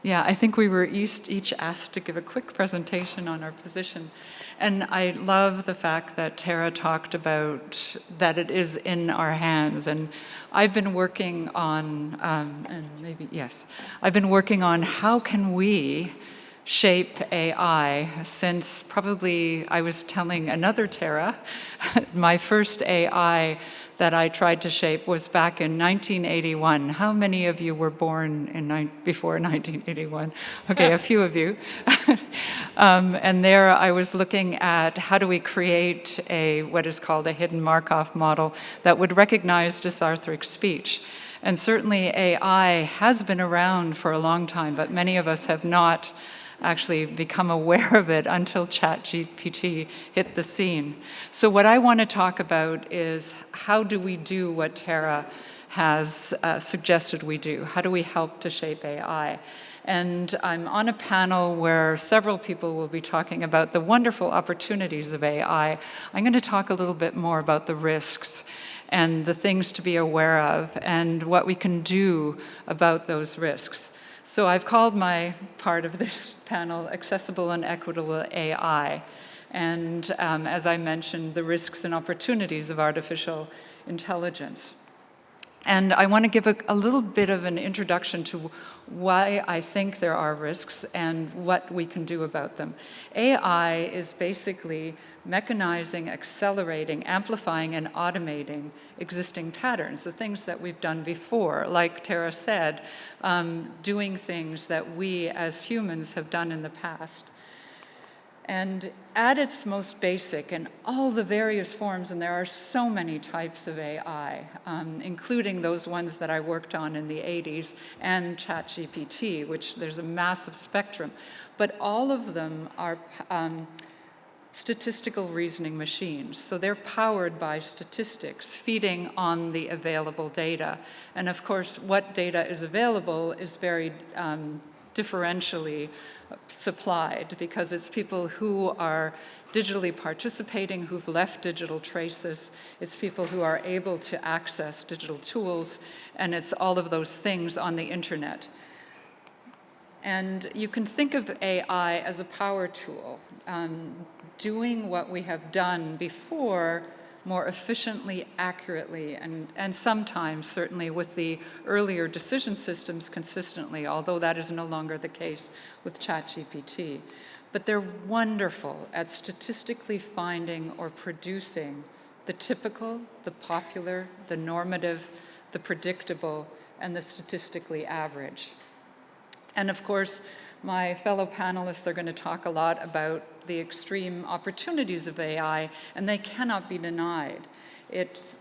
Yeah, I think we were each asked to give a quick presentation on our position. And I love the fact that Tara talked about that it is in our hands. And I've been working on, I've been working on how can we shape AI since probably I was telling another Tara, my first AI that I tried to shape was back in 1981. How many of you were born before 1981? Okay, a few of you. And there I was looking at how do we create what is called a hidden Markov model that would recognize dysarthric speech. And certainly AI has been around for a long time, but many of us have not actually become aware of it until ChatGPT hit the scene. So what I want to talk about is how do we do what Tara has suggested we do? How do we help to shape AI? And I'm on a panel where several people will be talking about the wonderful opportunities of AI. I'm going to talk a little bit more about the risks and the things to be aware of and what we can do about those risks. So I've called my part of this panel Accessible and Equitable AI. And as I mentioned, the risks and opportunities of artificial intelligence. And I want to give a little bit of an introduction to why I think there are risks and what we can do about them. AI is basically mechanizing, accelerating, amplifying, and automating existing patterns, the things that we've done before, like Tara said, doing things that we as humans have done in the past. And at its most basic, in all the various forms, and there are so many types of AI, including those ones that I worked on in the 80s, and ChatGPT, which there's a massive spectrum, but all of them are statistical reasoning machines. So they're powered by statistics, feeding on the available data. And of course, what data is available is very differentially supplied because it's people who are digitally participating, who've left digital traces. It's people who are able to access digital tools, and it's all of those things on the internet. And you can think of AI as a power tool, doing what we have done before more efficiently, accurately, and sometimes, certainly with the earlier decision systems, consistently, although that is no longer the case with ChatGPT. But they're wonderful at statistically finding or producing the typical, the popular, the normative, the predictable, and the statistically average. And of course, my fellow panelists are going to talk a lot about the extreme opportunities of AI, and they cannot be denied.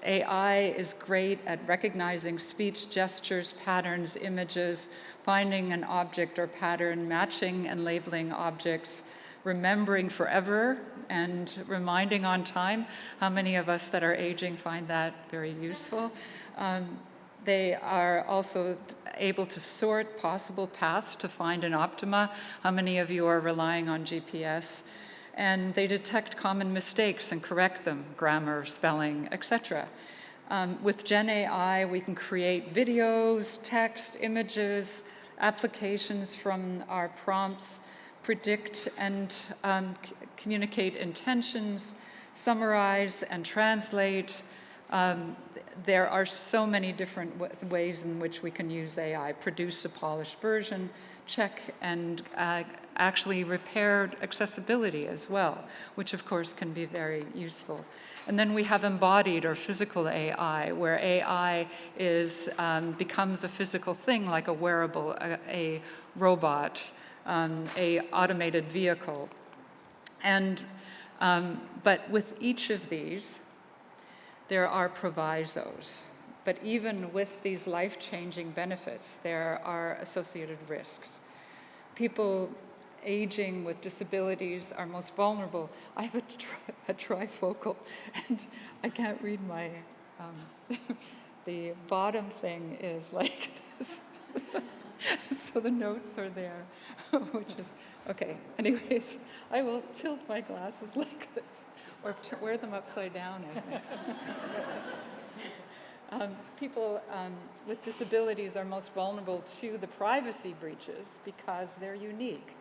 AI is great at recognizing speech, gestures, patterns, images, finding an object or pattern, matching and labeling objects, remembering forever, and reminding on time. How many of us that are aging find that very useful? They are also able to sort possible paths to find an optima. How many of you are relying on GPS? And they detect common mistakes and correct them, grammar, spelling, etc. With Gen AI, we can create videos, text, images, applications from our prompts, predict and communicate intentions, summarize and translate. There are so many different ways in which we can use AI. Produce a polished version, check and actually repair accessibility as well, which of course can be very useful. And then we have embodied or physical AI, where AI becomes a physical thing like a wearable, a robot, a automated vehicle. And, but with each of these, there are provisos. But even with these life-changing benefits, there are associated risks. People aging with disabilities are most vulnerable. I have a trifocal, and I can't read my, the bottom thing is like this. So the notes are there, which is, okay. Anyways, I will tilt my glasses like this, or wear them upside down, I think. People with disabilities are most vulnerable to the privacy breaches because they're unique.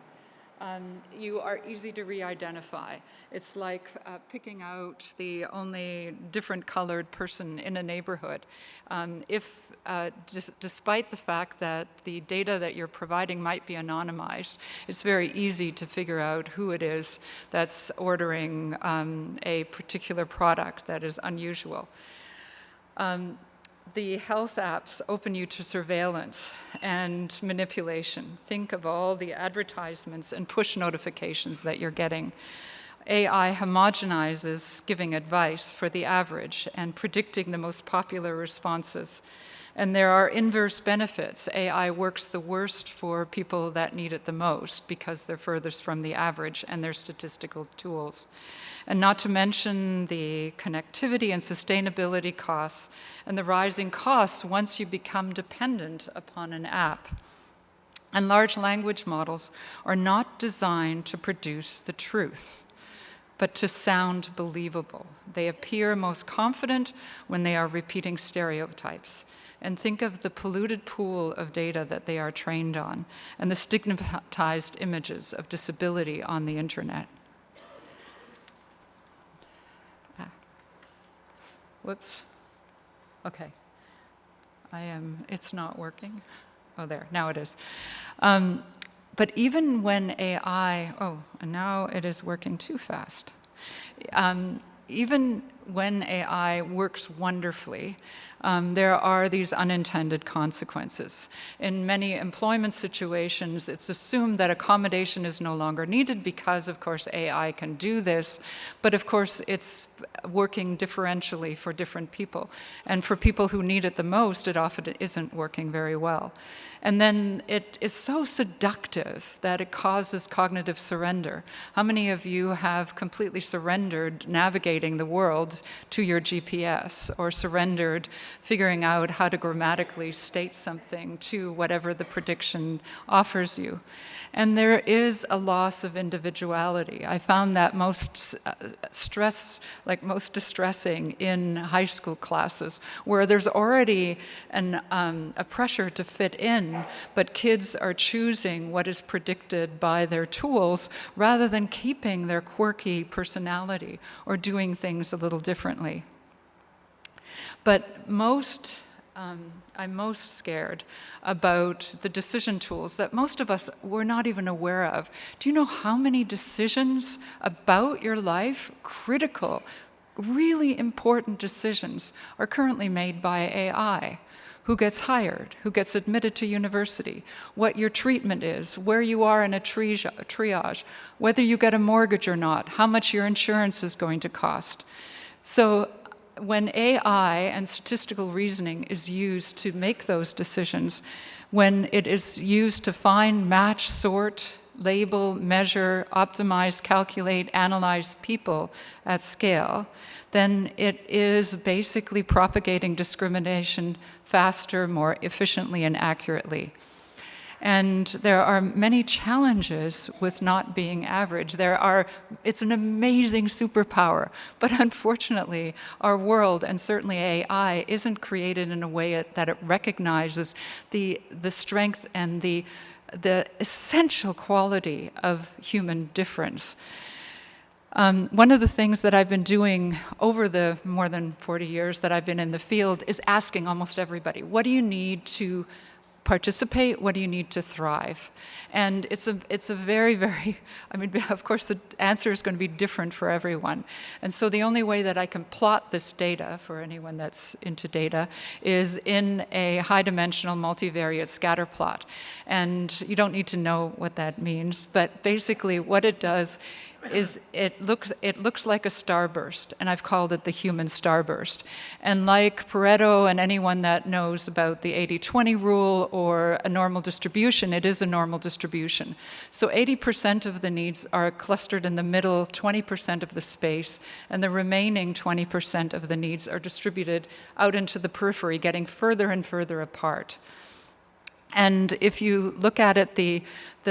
You are easy to re-identify. It's like picking out the only different colored person in a neighborhood. Despite the fact that the data that you're providing might be anonymized, it's very easy to figure out who it is that's ordering a particular product that is unusual. The health apps open you to surveillance and manipulation. Think of all the advertisements and push notifications that you're getting. AI homogenizes giving advice for the average and predicting the most popular responses. And there are inverse benefits. AI works the worst for people that need it the most because they're furthest from the average and their statistical tools. And not to mention the connectivity and sustainability costs and the rising costs once you become dependent upon an app. And large language models are not designed to produce the truth, but to sound believable. They appear most confident when they are repeating stereotypes. And think of the polluted pool of data that they are trained on and the stigmatized images of disability on the internet. Whoops. Okay. It's not working. Oh, there, now it is. But even when AI, and now it is working too fast. Even when AI works wonderfully, there are these unintended consequences. In many employment situations, it's assumed that accommodation is no longer needed because, of course, AI can do this, but of course, it's working differentially for different people. And for people who need it the most, it often isn't working very well. And then it is so seductive that it causes cognitive surrender. How many of you have completely surrendered navigating the world to your GPS, or surrendered figuring out how to grammatically state something to whatever the prediction offers you? And there is a loss of individuality. I found that most distressing in high school classes, where there's already a pressure to fit in, but kids are choosing what is predicted by their tools rather than keeping their quirky personality or doing things a little differently. But I'm most scared about the decision tools that most of us were not even aware of. Do you know how many decisions about your life, critical, really important decisions, are currently made by AI? Who gets hired, who gets admitted to university, what your treatment is, where you are in a triage, whether you get a mortgage or not, how much your insurance is going to cost. So when AI and statistical reasoning is used to make those decisions, when it is used to find, match, sort, label, measure, optimize, calculate, analyze people at scale, then it is basically propagating discrimination faster, more efficiently, and accurately. And there are many challenges with not being average. It's an amazing superpower, but unfortunately, our world, and certainly AI, isn't created in a way that it recognizes the strength and the essential quality of human difference. One of the things that I've been doing over the more than 40 years that I've been in the field is asking almost everybody, what do you need to participate? What do you need to thrive? And it's a very, very, of course the answer is going to be different for everyone. And so the only way that I can plot this data, for anyone that's into data, is in a high-dimensional multivariate scatter plot. And you don't need to know what that means, but basically what it does is it looks like a starburst, and I've called it the human starburst. And like Pareto and anyone that knows about the 80-20 rule or a normal distribution, it is a normal distribution. So 80% of the needs are clustered in the middle, 20% of the space, and the remaining 20% of the needs are distributed out into the periphery, getting further and further apart. And if you look at it, the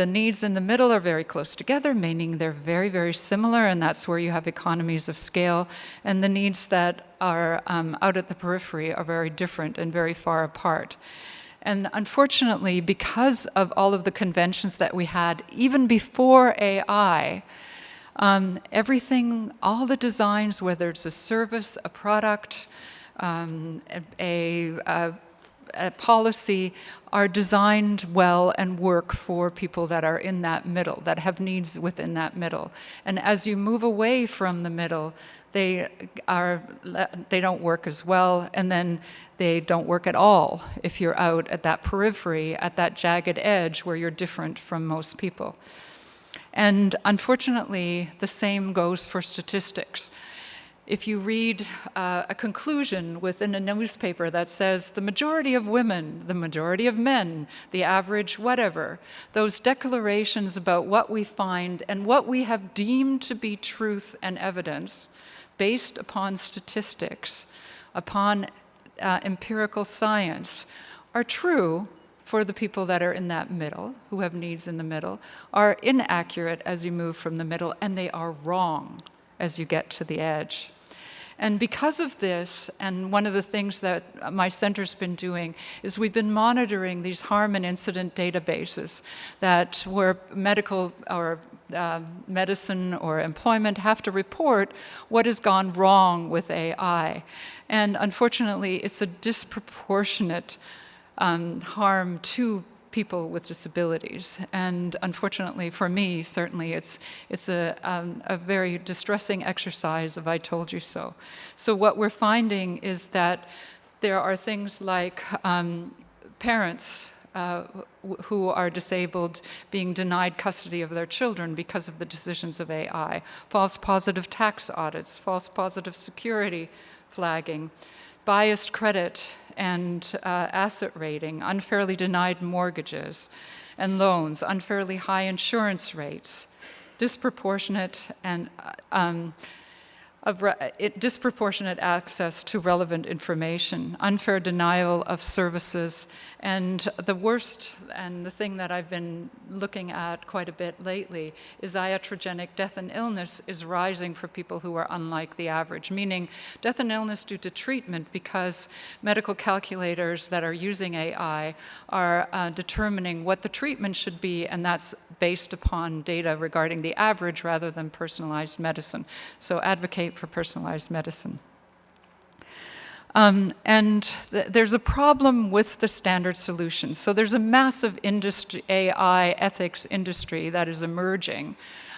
needs in the middle are very close together, meaning they're very, very similar, and that's where you have economies of scale. And the needs that are out at the periphery are very different and very far apart. And unfortunately, because of all of the conventions that we had, even before AI, everything, all the designs, whether it's a service, a product, a policy, are designed well and work for people that are in that middle, that have needs within that middle. And as you move away from the middle, they don't work as well, and then they don't work at all if you're out at that periphery, at that jagged edge where you're different from most people. And unfortunately, the same goes for statistics. If you read a conclusion within a newspaper that says the majority of women, the majority of men, the average whatever, those declarations about what we find and what we have deemed to be truth and evidence based upon statistics, upon empirical science, are true for the people that are in that middle, who have needs in the middle, are inaccurate as you move from the middle, and they are wrong as you get to the edge. And because of this, and one of the things that my center's been doing is we've been monitoring these harm and incident databases that where medical or medicine or employment have to report what has gone wrong with AI. And unfortunately, it's a disproportionate harm to people with disabilities. And unfortunately for me, certainly, it's a very distressing exercise of I told you so. So what we're finding is that there are things like parents who are disabled being denied custody of their children because of the decisions of AI, false positive tax audits, false positive security flagging, biased credit and asset rating, unfairly denied mortgages and loans, unfairly high insurance rates, disproportionate and disproportionate access to relevant information, unfair denial of services, and the worst, and the thing that I've been looking at quite a bit lately, is iatrogenic death and illness is rising for people who are unlike the average, meaning death and illness due to treatment because medical calculators that are using AI are determining what the treatment should be, and that's based upon data regarding the average rather than personalized medicine. So advocate for personalized medicine. There's a problem with the standard solutions. So there's a massive industry, AI ethics industry that is emerging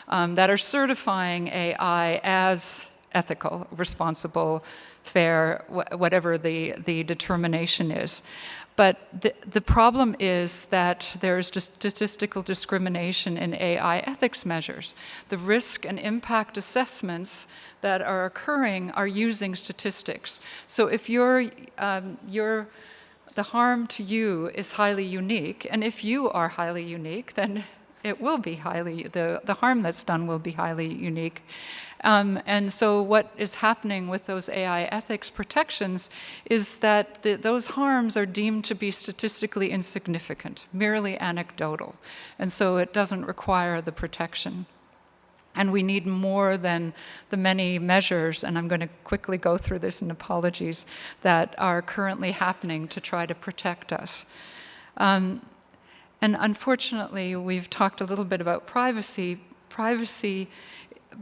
that are certifying AI as ethical, responsible, fair, whatever the determination is. But the problem is that there's just statistical discrimination in AI ethics measures. The risk and impact assessments that are occurring are using statistics. So if the harm to you is highly unique, and if you are highly unique, then it will be the harm that's done will be highly unique. And so what is happening with those AI ethics protections is that those harms are deemed to be statistically insignificant, merely anecdotal. And so it doesn't require the protection. And we need more than the many measures, and I'm going to quickly go through this, and apologies, that are currently happening to try to protect us. And unfortunately, we've talked a little bit about privacy. Privacy,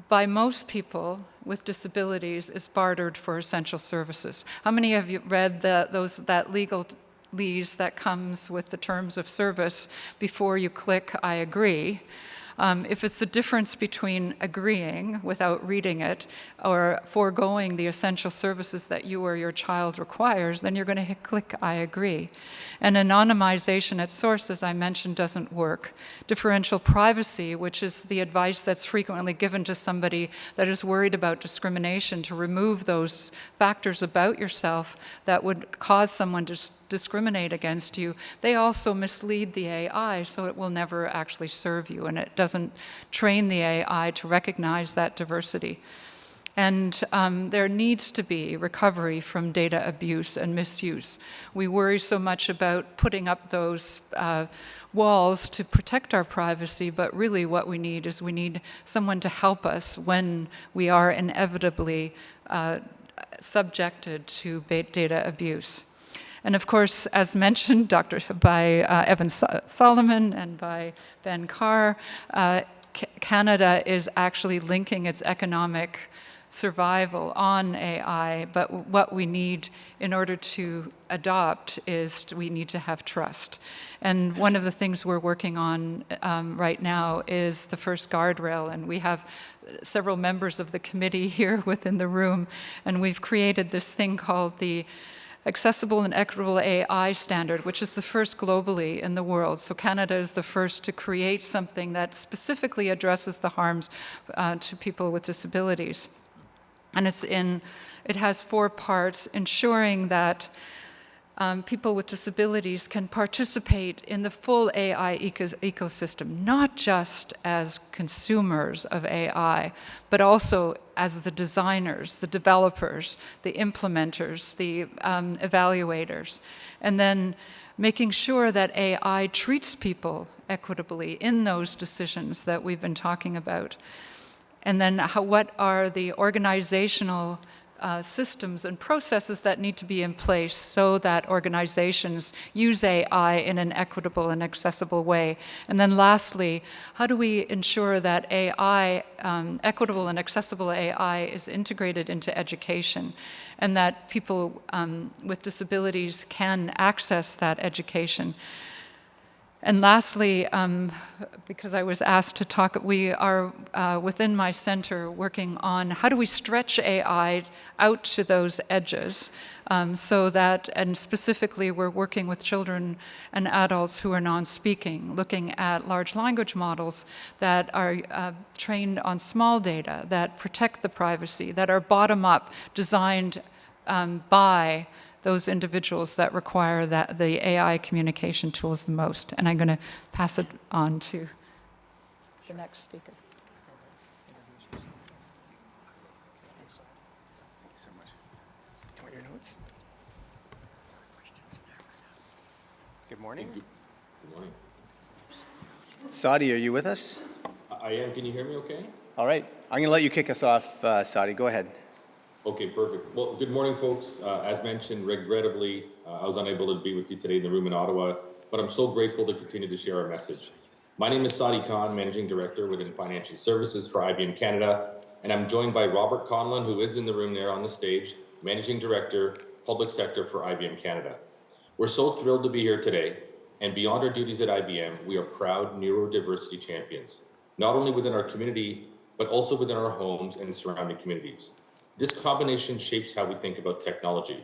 by most people with disabilities, is bartered for essential services. How many of you read that legalese that comes with the terms of service before you click I agree? If it's the difference between agreeing without reading it or foregoing the essential services that you or your child requires, then you're going to click I agree. And anonymization at source, as I mentioned, doesn't work. Differential privacy, which is the advice that's frequently given to somebody that is worried about discrimination, to remove those factors about yourself that would cause someone to discriminate against you, they also mislead the AI, so it will never actually serve you, and it doesn't train the AI to recognize that diversity. And there needs to be recovery from data abuse and misuse. We worry so much about putting up those walls to protect our privacy, but really what we need is we need someone to help us when we are inevitably subjected to data abuse. And of course, as mentioned by Evan Solomon and by Ben Carr, Canada is actually linking its economic survival on AI, but what we need in order to adopt is we need to have trust. And one of the things we're working on right now is the first guardrail, and we have several members of the committee here within the room, and we've created this thing called the Accessible and Equitable AI Standard, which is the first globally in the world. So Canada is the first to create something that specifically addresses the harms to people with disabilities. And it has 4 parts: ensuring that people with disabilities can participate in the full AI ecosystem, not just as consumers of AI, but also as the designers, the developers, the implementers, the evaluators. And then making sure that AI treats people equitably in those decisions that we've been talking about. And then what are the organizational systems and processes that need to be in place so that organizations use AI in an equitable and accessible way. And then lastly, how do we ensure that AI, equitable and accessible AI, is integrated into education and that people with disabilities can access that education? And lastly, because I was asked to talk, we are within my center working on how do we stretch AI out to those edges so that, and specifically we're working with children and adults who are non-speaking, looking at large language models that are trained on small data, that protect the privacy, that are bottom-up, designed by those individuals that require the AI communication tools the most. And I'm going to pass it on to the next speaker. Thank you so much. Do you want your notes? Good morning. Good morning. Sadi, are you with us? I am. Can you hear me okay? All right. I'm going to let you kick us off, Sadi. Go ahead. Okay, perfect. Well, good morning, folks. As mentioned, regrettably, I was unable to be with you today in the room in Ottawa, but I'm so grateful to continue to share our message. My name is Sadi Khan, Managing Director within Financial Services for IBM Canada, and I'm joined by Robert Conlon, who is in the room there on the stage, Managing Director, Public Sector for IBM Canada. We're so thrilled to be here today, and beyond our duties at IBM, we are proud neurodiversity champions, not only within our community, but also within our homes and surrounding communities. This combination shapes how we think about technology,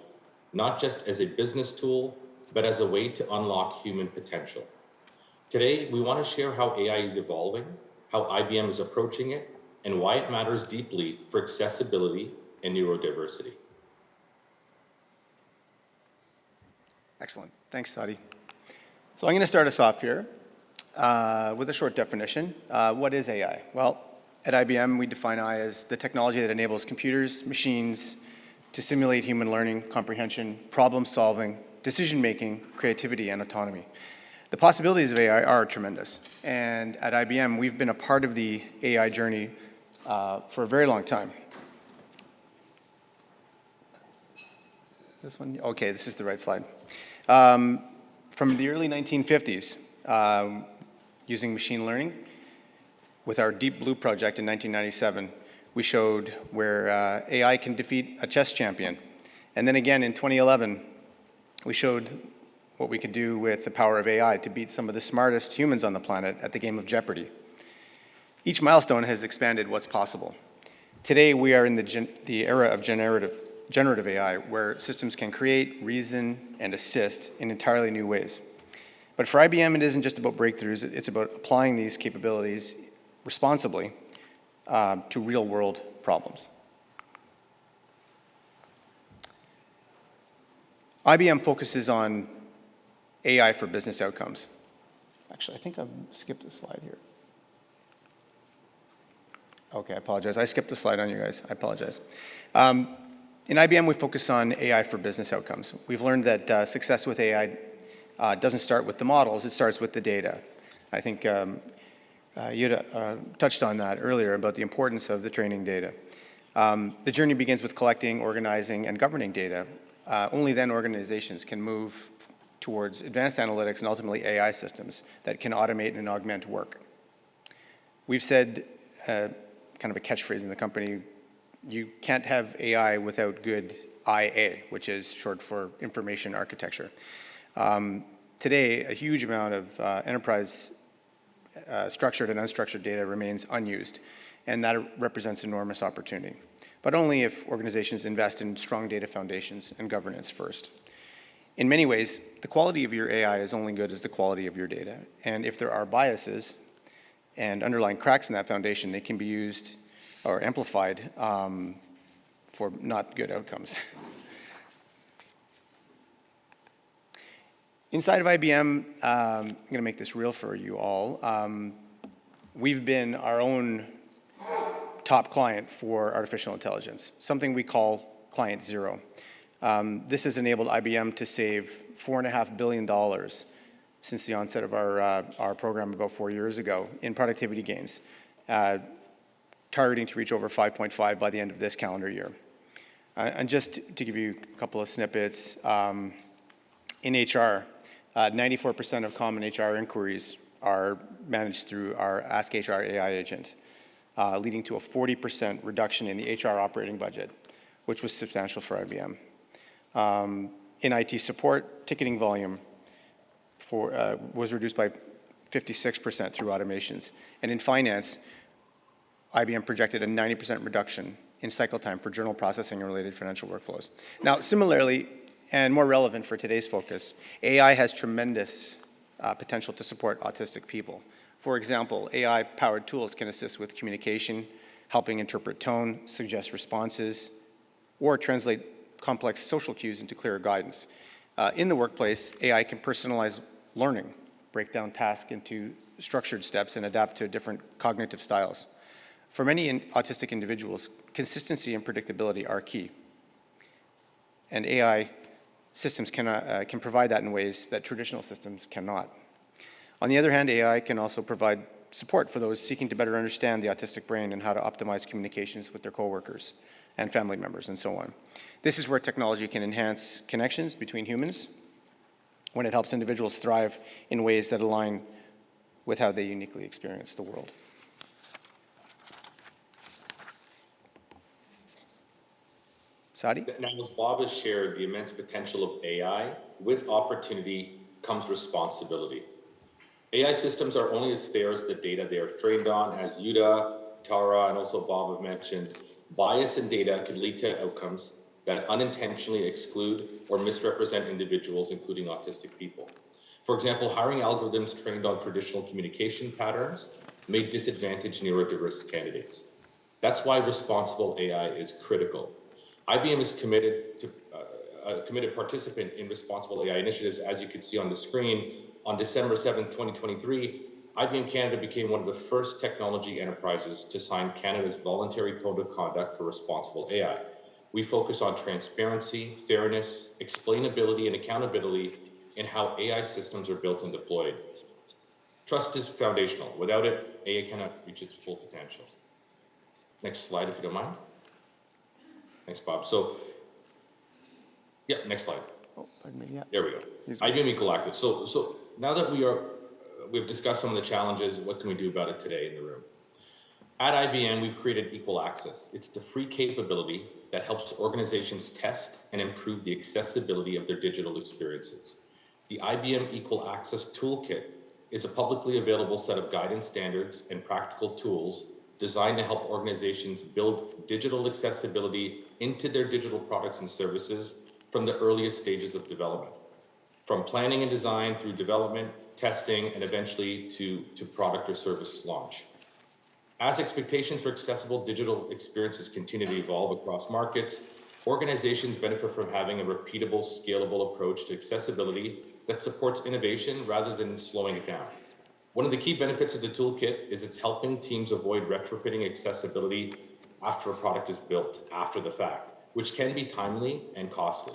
not just as a business tool, but as a way to unlock human potential. Today, we want to share how AI is evolving, how IBM is approaching it, and why it matters deeply for accessibility and neurodiversity. Excellent. Thanks, Sadi. So I'm going to start us off here with a short definition. What is AI? Well, at IBM, we define AI as the technology that enables computers, machines to simulate human learning, comprehension, problem solving, decision making, creativity, and autonomy. The possibilities of AI are tremendous. And at IBM, we've been a part of the AI journey for a very long time. Is this one? Okay, this is the right slide. From the early 1950s, using machine learning, with our Deep Blue project in 1997, we showed where AI can defeat a chess champion. And then again in 2011, we showed what we could do with the power of AI to beat some of the smartest humans on the planet at the game of Jeopardy. Each milestone has expanded what's possible. Today, we are in the era of generative AI, where systems can create, reason, and assist in entirely new ways. But for IBM, it isn't just about breakthroughs, it's about applying these capabilities responsibly to real-world problems. IBM focuses on AI for business outcomes. Actually, I think I've skipped a slide here. Okay, I apologize. I skipped a slide on you guys. I apologize. In IBM, we focus on AI for business outcomes. We've learned that success with AI doesn't start with the models, it starts with the data. I think you touched on that earlier about the importance of the training data. The journey begins with collecting, organizing, and governing data. Only then organizations can move towards advanced analytics and ultimately AI systems that can automate and augment work. We've said, kind of a catchphrase in the company, you can't have AI without good IA, which is short for information architecture. Today, a huge amount of enterprise structured and unstructured data remains unused, and that represents enormous opportunity, but only if organizations invest in strong data foundations and governance first. In many ways, the quality of your AI is only good as the quality of your data, and if there are biases and underlying cracks in that foundation, they can be used or amplified for not good outcomes. Inside of IBM, I'm going to make this real for you all. We've been our own top client for artificial intelligence, something we call Client Zero. This has enabled IBM to save $4.5 billion since the onset of our program about 4 years ago in productivity gains, targeting to reach over 5.5 by the end of this calendar year. And just to give you a couple of snippets, in HR, 94% of common HR inquiries are managed through our Ask HR AI agent, leading to a 40% reduction in the HR operating budget, which was substantial for IBM. In IT support, ticketing volume was reduced by 56% through automations. And in finance, IBM projected a 90% reduction in cycle time for journal processing and related financial workflows. Now, similarly, and more relevant for today's focus, AI has tremendous potential to support autistic people. For example, AI-powered tools can assist with communication, helping interpret tone, suggest responses, or translate complex social cues into clearer guidance. In the workplace, AI can personalize learning, break down tasks into structured steps, and adapt to different cognitive styles. For many autistic individuals, consistency and predictability are key. And AI systems can provide that in ways that traditional systems cannot. On the other hand, AI can also provide support for those seeking to better understand the autistic brain and how to optimize communications with their coworkers and family members and so on. This is where technology can enhance connections between humans when it helps individuals thrive in ways that align with how they uniquely experience the world. Sadi? Now, as Bob has shared the immense potential of AI, with opportunity comes responsibility. AI systems are only as fair as the data they are trained on. As Yuda, Tara, and also Bob have mentioned, bias in data can lead to outcomes that unintentionally exclude or misrepresent individuals, including autistic people. For example, hiring algorithms trained on traditional communication patterns may disadvantage neurodiverse candidates. That's why responsible AI is critical. IBM is committed to a committed participant in responsible AI initiatives. As you can see on the screen, on December 7, 2023, IBM Canada became one of the first technology enterprises to sign Canada's voluntary code of conduct for responsible AI. We focus on transparency, fairness, explainability, and accountability in how AI systems are built and deployed. Trust is foundational. Without it, AI cannot reach its full potential. Next slide, if you don't mind. Thanks, Bob. So, yeah, next slide. Oh, pardon me, yeah. There we go. IBM Equal Access. So now that we've discussed some of the challenges, what can we do about it today in the room? At IBM, we've created Equal Access. It's the free capability that helps organizations test and improve the accessibility of their digital experiences. The IBM Equal Access Toolkit is a publicly available set of guidance standards and practical tools designed to help organizations build digital accessibility into their digital products and services from the earliest stages of development, from planning and design through development, testing, and eventually to product or service launch. As expectations for accessible digital experiences continue to evolve across markets, organizations benefit from having a repeatable, scalable approach to accessibility that supports innovation rather than slowing it down. One of the key benefits of the toolkit is it's helping teams avoid retrofitting accessibility after a product is built after the fact, which can be timely and costly.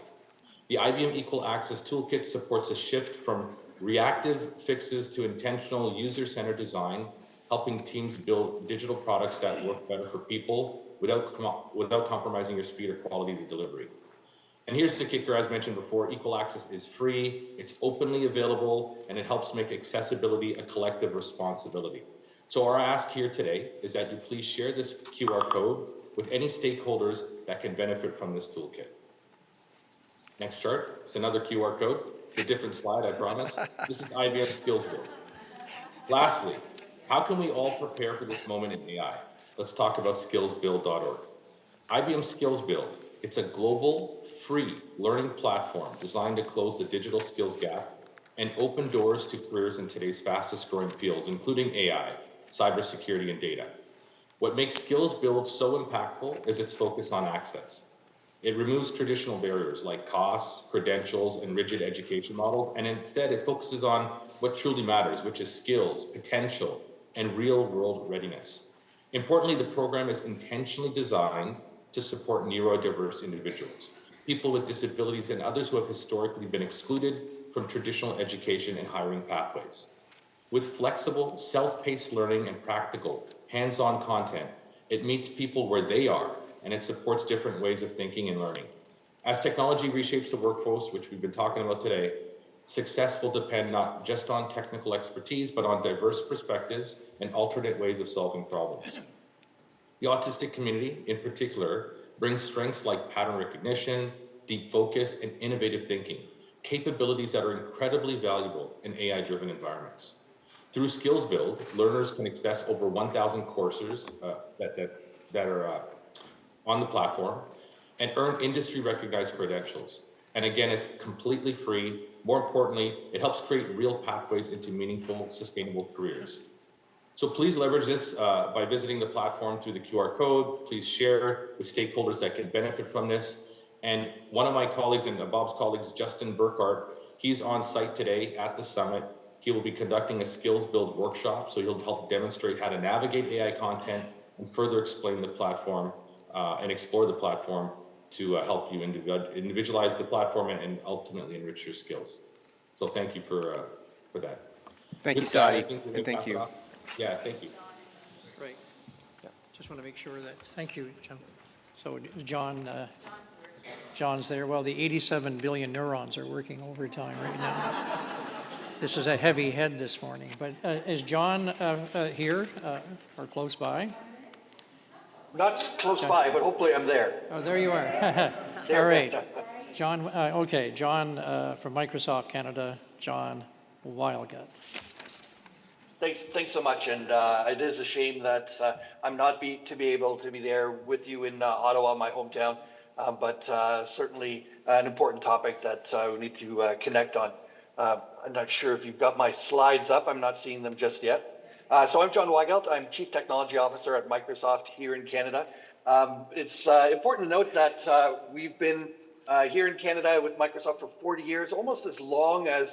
The IBM Equal Access Toolkit supports a shift from reactive fixes to intentional user-centered design, helping teams build digital products that work better for people without compromising your speed or quality of delivery. And here's the kicker, as mentioned before, Equal Access is free, it's openly available, and it helps make accessibility a collective responsibility. So our ask here today is that you please share this QR code with any stakeholders that can benefit from this toolkit. Next chart, it's another QR code. It's a different slide, I promise. This is IBM Skills Build. Lastly, how can we all prepare for this moment in AI? Let's talk about skillsbuild.org. IBM Skills Build, it's a global, free learning platform designed to close the digital skills gap and open doors to careers in today's fastest growing fields, including AI, cybersecurity, and data. What makes Skills Build so impactful is its focus on access. It removes traditional barriers like costs, credentials, and rigid education models, and instead it focuses on what truly matters, which is skills, potential, and real-world readiness. Importantly, the program is intentionally designed to support neurodiverse individuals, people with disabilities, and others who have historically been excluded from traditional education and hiring pathways. With flexible, self-paced learning and practical, hands-on content, it meets people where they are, and it supports different ways of thinking and learning. As technology reshapes the workforce, which we've been talking about today, success will depend not just on technical expertise, but on diverse perspectives and alternate ways of solving problems. The autistic community, in particular, brings strengths like pattern recognition, deep focus, and innovative thinking, capabilities that are incredibly valuable in AI-driven environments. Through Skills Build, learners can access over 1,000 courses that are on the platform and earn industry-recognized credentials. And again, it's completely free. More importantly, it helps create real pathways into meaningful, sustainable careers. So please leverage this by visiting the platform through the QR code. Please share with stakeholders that can benefit from this. And one of my colleagues and Bob's colleagues, Justin Burkhart, he's on site today at the summit. He will be conducting a skills build workshop, so he'll help demonstrate how to navigate AI content and further explain the platform and explore the platform to help you individualize the platform and ultimately enrich your skills. So thank you for that. Thank you, Sadi, and thank you. Yeah, thank you. Great. Just want to make sure that, thank you, John. So John's there. Well, the 87 billion neurons are working overtime right now. This is a heavy head this morning, but is John here or close by? Not close by, but hopefully I'm there. Oh, there you are. All right. John, okay, John from Microsoft Canada, John Wildgut. Thanks so much, and it is a shame that I'm not to be able to be there with you in Ottawa, my hometown, but certainly an important topic that we need to connect on. I'm not sure if you've got my slides up. I'm not seeing them just yet. So I'm John Weigelt. I'm Chief Technology Officer at Microsoft here in Canada. It's important to note that we've been here in Canada with Microsoft for 40 years, almost as long as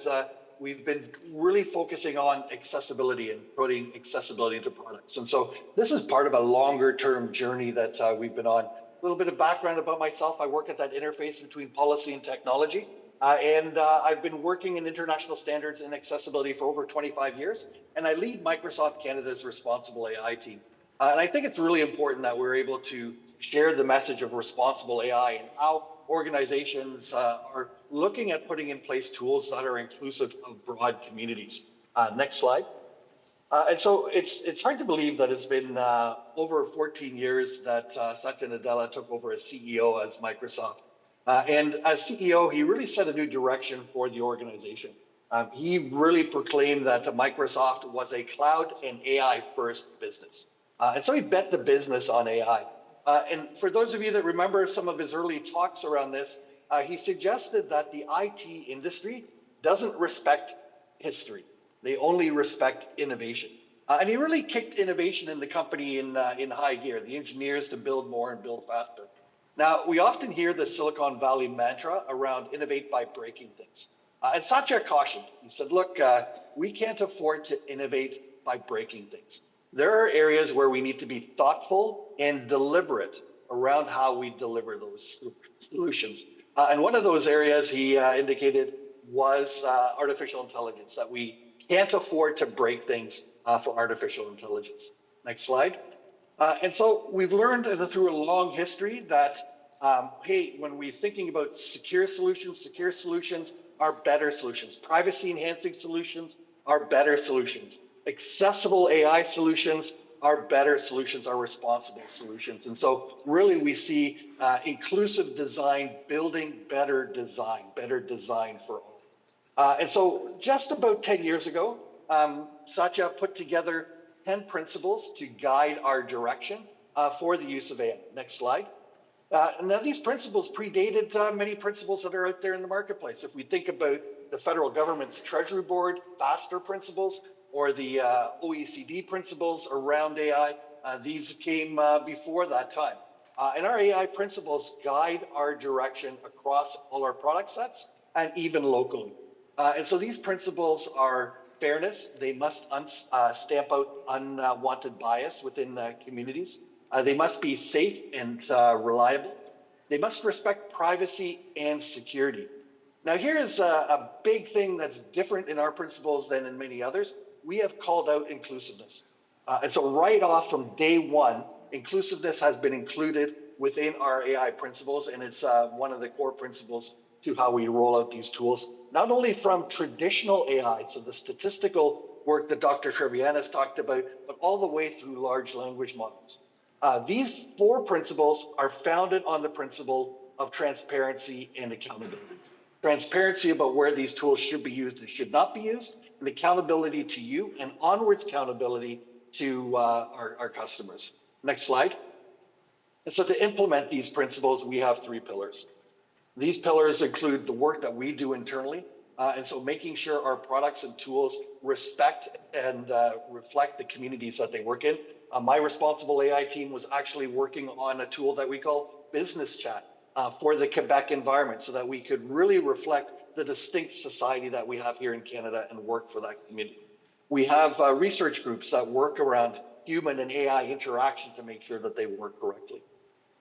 we've been really focusing on accessibility and putting accessibility into products. And so this is part of a longer term journey that we've been on. A little bit of background about myself. I work at that interface between policy and technology. And I've been working in international standards and accessibility for over 25 years, and I lead Microsoft Canada's responsible AI team. And I think it's really important that we're able to share the message of responsible AI and how organizations are looking at putting in place tools that are inclusive of broad communities. Next slide. And so it's hard to believe that it's been over 14 years that Satya Nadella took over as CEO as Microsoft. And as CEO, he really set a new direction for the organization. He really proclaimed that Microsoft was a cloud and AI first business. And so he bet the business on AI. And for those of you that remember some of his early talks around this, he suggested that the IT industry doesn't respect history. They only respect innovation. And he really kicked innovation in the company in high gear, the engineers to build more and build faster. Now, we often hear the Silicon Valley mantra around innovate by breaking things. And Satya cautioned. He said, look, we can't afford to innovate by breaking things. There are areas where we need to be thoughtful and deliberate around how we deliver those solutions. And one of those areas he indicated was artificial intelligence, that we can't afford to break things for artificial intelligence. Next slide. And so we've learned through a long history that, hey, when we're thinking about secure solutions are better solutions. Privacy enhancing solutions are better solutions. Accessible AI solutions are better solutions, are responsible solutions. And so really we see inclusive design building better design for all. And so just about 10 years ago, Satya put together 10 principles to guide our direction for the use of AI. Next slide. Now these principles predated many principles that are out there in the marketplace. If we think about the federal government's Treasury Board, FASTER principles, or the OECD principles around AI, these came before that time. And our AI principles guide our direction across all our product sets and even locally. And so these principles are fairness. They must stamp out unwanted bias within communities. They must be safe and reliable. They must respect privacy and security. Now, here's a big thing that's different in our principles than in many others. We have called out inclusiveness. And so right off from day one, inclusiveness has been included within our AI principles, and it's one of the core principles to how we roll out these tools, not only from traditional AI, so the statistical work that Dr. Trevianis talked about, but all the way through large language models. These 4 principles are founded on the principle of transparency and accountability. Transparency about where these tools should be used and should not be used, and accountability to you, and onwards accountability to our customers. Next slide. And so to implement these principles, we have 3 pillars. These pillars include the work that we do internally, and so making sure our products and tools respect and reflect the communities that they work in. My responsible AI team was actually working on a tool that we call Business Chat for the Quebec environment, so that we could really reflect the distinct society that we have here in Canada and work for that community. We have research groups that work around human and AI interaction to make sure that they work correctly.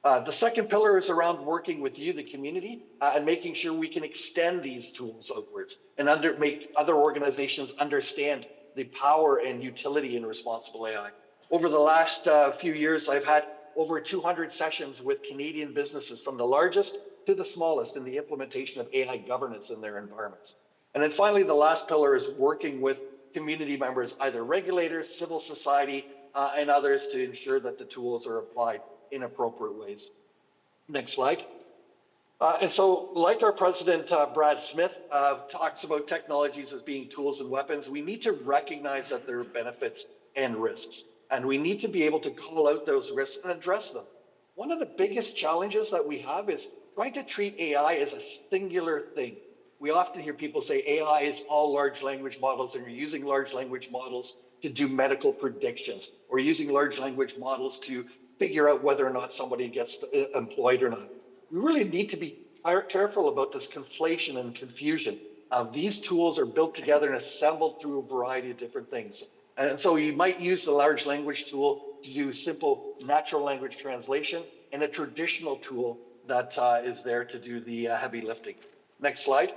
The second pillar is around working with you, the community, and making sure we can extend these tools outwards and make other organizations understand the power and utility in responsible AI. Over the last few years, I've had over 200 sessions with Canadian businesses, from the largest to the smallest, in the implementation of AI governance in their environments. And then finally, the last pillar is working with community members, either regulators, civil society, and others, to ensure that the tools are applied in appropriate ways. Next slide. And so, like our president, Brad Smith, talks about technologies as being tools and weapons, we need to recognize that there are benefits and risks. And we need to be able to call out those risks and address them. One of the biggest challenges that we have is trying to treat AI as a singular thing. We often hear people say AI is all large language models, and you're using large language models to do medical predictions, or using large language models to figure out whether or not somebody gets employed or not. We really need to be careful about this conflation and confusion. These tools are built together and assembled through a variety of different things. And so you might use the large language tool to do simple natural language translation, and a traditional tool that is there to do the heavy lifting. Next slide.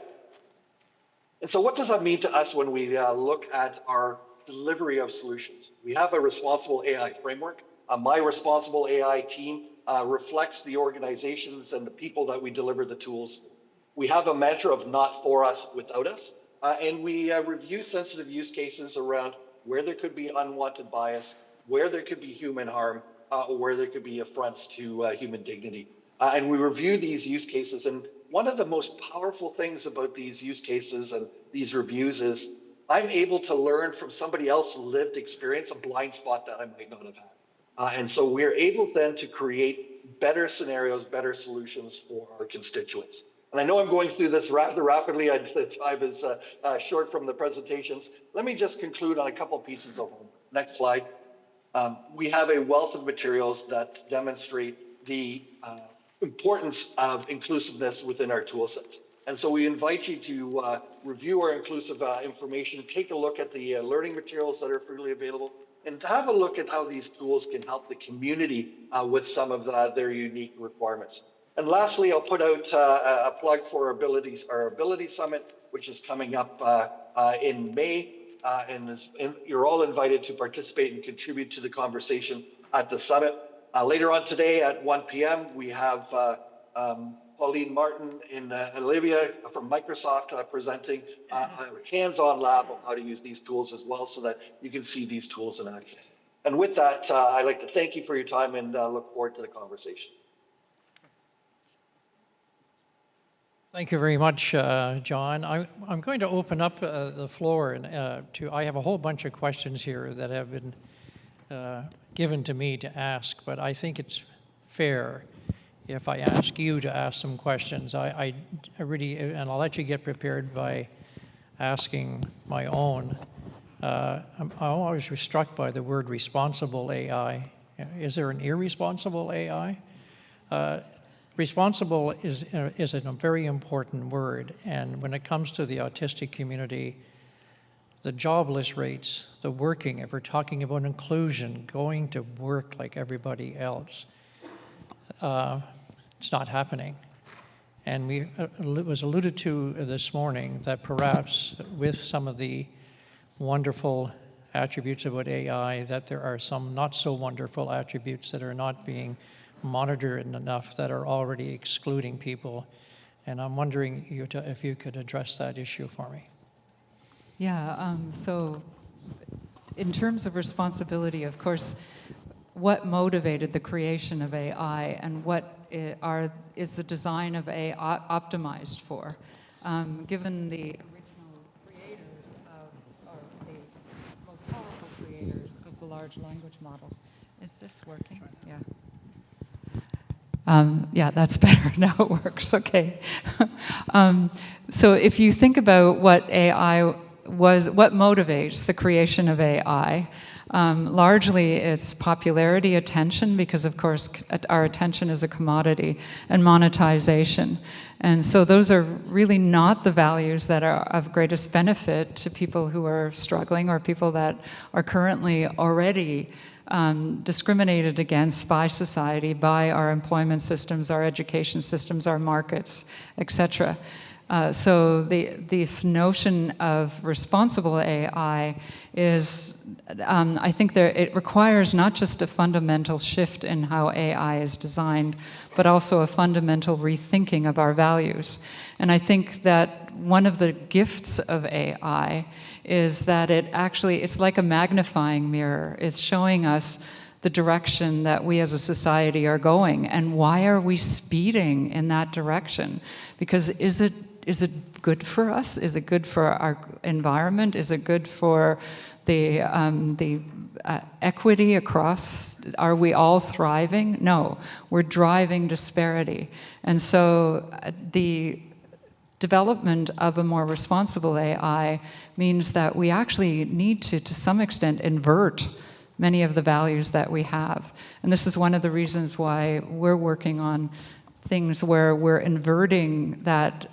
And so what does that mean to us when we look at our delivery of solutions? We have a responsible AI framework. My responsible AI team reflects the organizations and the people that we deliver the tools. We have a mantra of not for us, without us, and we review sensitive use cases around where there could be unwanted bias, where there could be human harm, or where there could be affronts to human dignity. And we review these use cases, and one of the most powerful things about these use cases and these reviews is I'm able to learn from somebody else's lived experience a blind spot that I might not have had. And so we're able then to create better scenarios, better solutions for our constituents. And I know I'm going through this rather rapidly. The time is short from the presentations. Let me just conclude on a couple pieces of homework. Next slide. We have a wealth of materials that demonstrate the importance of inclusiveness within our tool sets. And so we invite you to review our inclusive information, take a look at the learning materials that are freely available, and to have a look at how these tools can help the community with some of their unique requirements. And lastly, I'll put out a plug for our Ability Summit, which is coming up in May. And you're all invited to participate and contribute to the conversation at the summit. Later on today at 1 p.m., we have Pauline Martin and Olivia from Microsoft presenting a hands-on lab on how to use these tools as well, so that you can see these tools in action. And with that, I'd like to thank you for your time and look forward to the conversation. Thank you very much, John. I'm going to open up the floor and I have a whole bunch of questions here that have been given to me to ask, but I think it's fair if I ask you to ask some questions. I really, and I'll let you get prepared by asking my own. I'm always struck by the word responsible AI. Is there an irresponsible AI? Responsible is a very important word, and when it comes to the autistic community, the jobless rates, the working, if we're talking about inclusion, going to work like everybody else, it's not happening. And it was alluded to this morning that perhaps with some of the wonderful attributes about AI, that there are some not so wonderful attributes that are not being monitored enough, that are already excluding people. And I'm wondering if you could address that issue for me. Yeah, so in terms of responsibility, of course, what motivated the creation of AI and what is the design of AI optimized for? Given the original creators or the most powerful creators of the large language models. Is this working? Yeah. Yeah, that's better. Now it works. Okay. So if you think about what AI was, what motivates the creation of AI, largely it's popularity, attention, because of course our attention is a commodity, and monetization. And so those are really not the values that are of greatest benefit to people who are struggling or people that are currently already discriminated against by society, by our employment systems, our education systems, our markets, etc. So this notion of responsible AI is, I think it requires not just a fundamental shift in how AI is designed, but also a fundamental rethinking of our values. And I think that one of the gifts of AI is that it's like a magnifying mirror. It's showing us the direction that we as a society are going, and why are we speeding in that direction? Because is it good for us? Is it good for our environment? Is it good for the equity across? Are we all thriving? No, we're driving disparity. And so the development of a more responsible AI means that we actually need to some extent, invert many of the values that we have. And this is one of the reasons why we're working on things where we're inverting that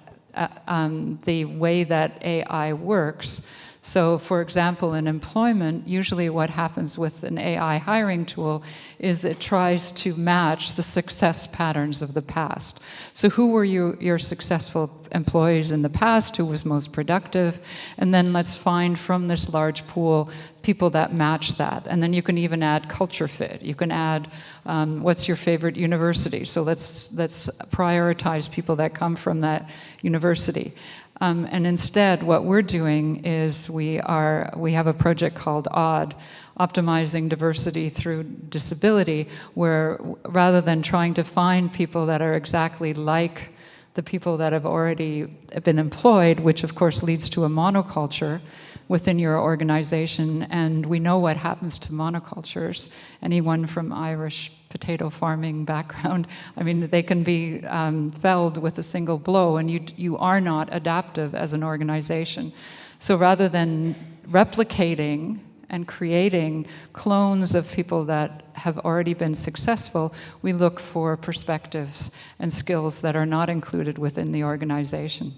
the way that AI works. So, for example, in employment, usually what happens with an AI hiring tool is it tries to match the success patterns of the past. So who were your successful employees in the past? Who was most productive? And then let's find from this large pool people that match that. And then you can even add culture fit. You can add what's your favorite university? So let's prioritize people that come from that university. And instead, what we're doing is we have a project called ODD, Optimizing Diversity Through Disability, where rather than trying to find people that are exactly like the people that have already been employed, which of course leads to a monoculture within your organization, and we know what happens to monocultures. Anyone from Irish potato farming background, I mean, they can be felled with a single blow, and you are not adaptive as an organization. So rather than replicating and creating clones of people that have already been successful, we look for perspectives and skills that are not included within the organization.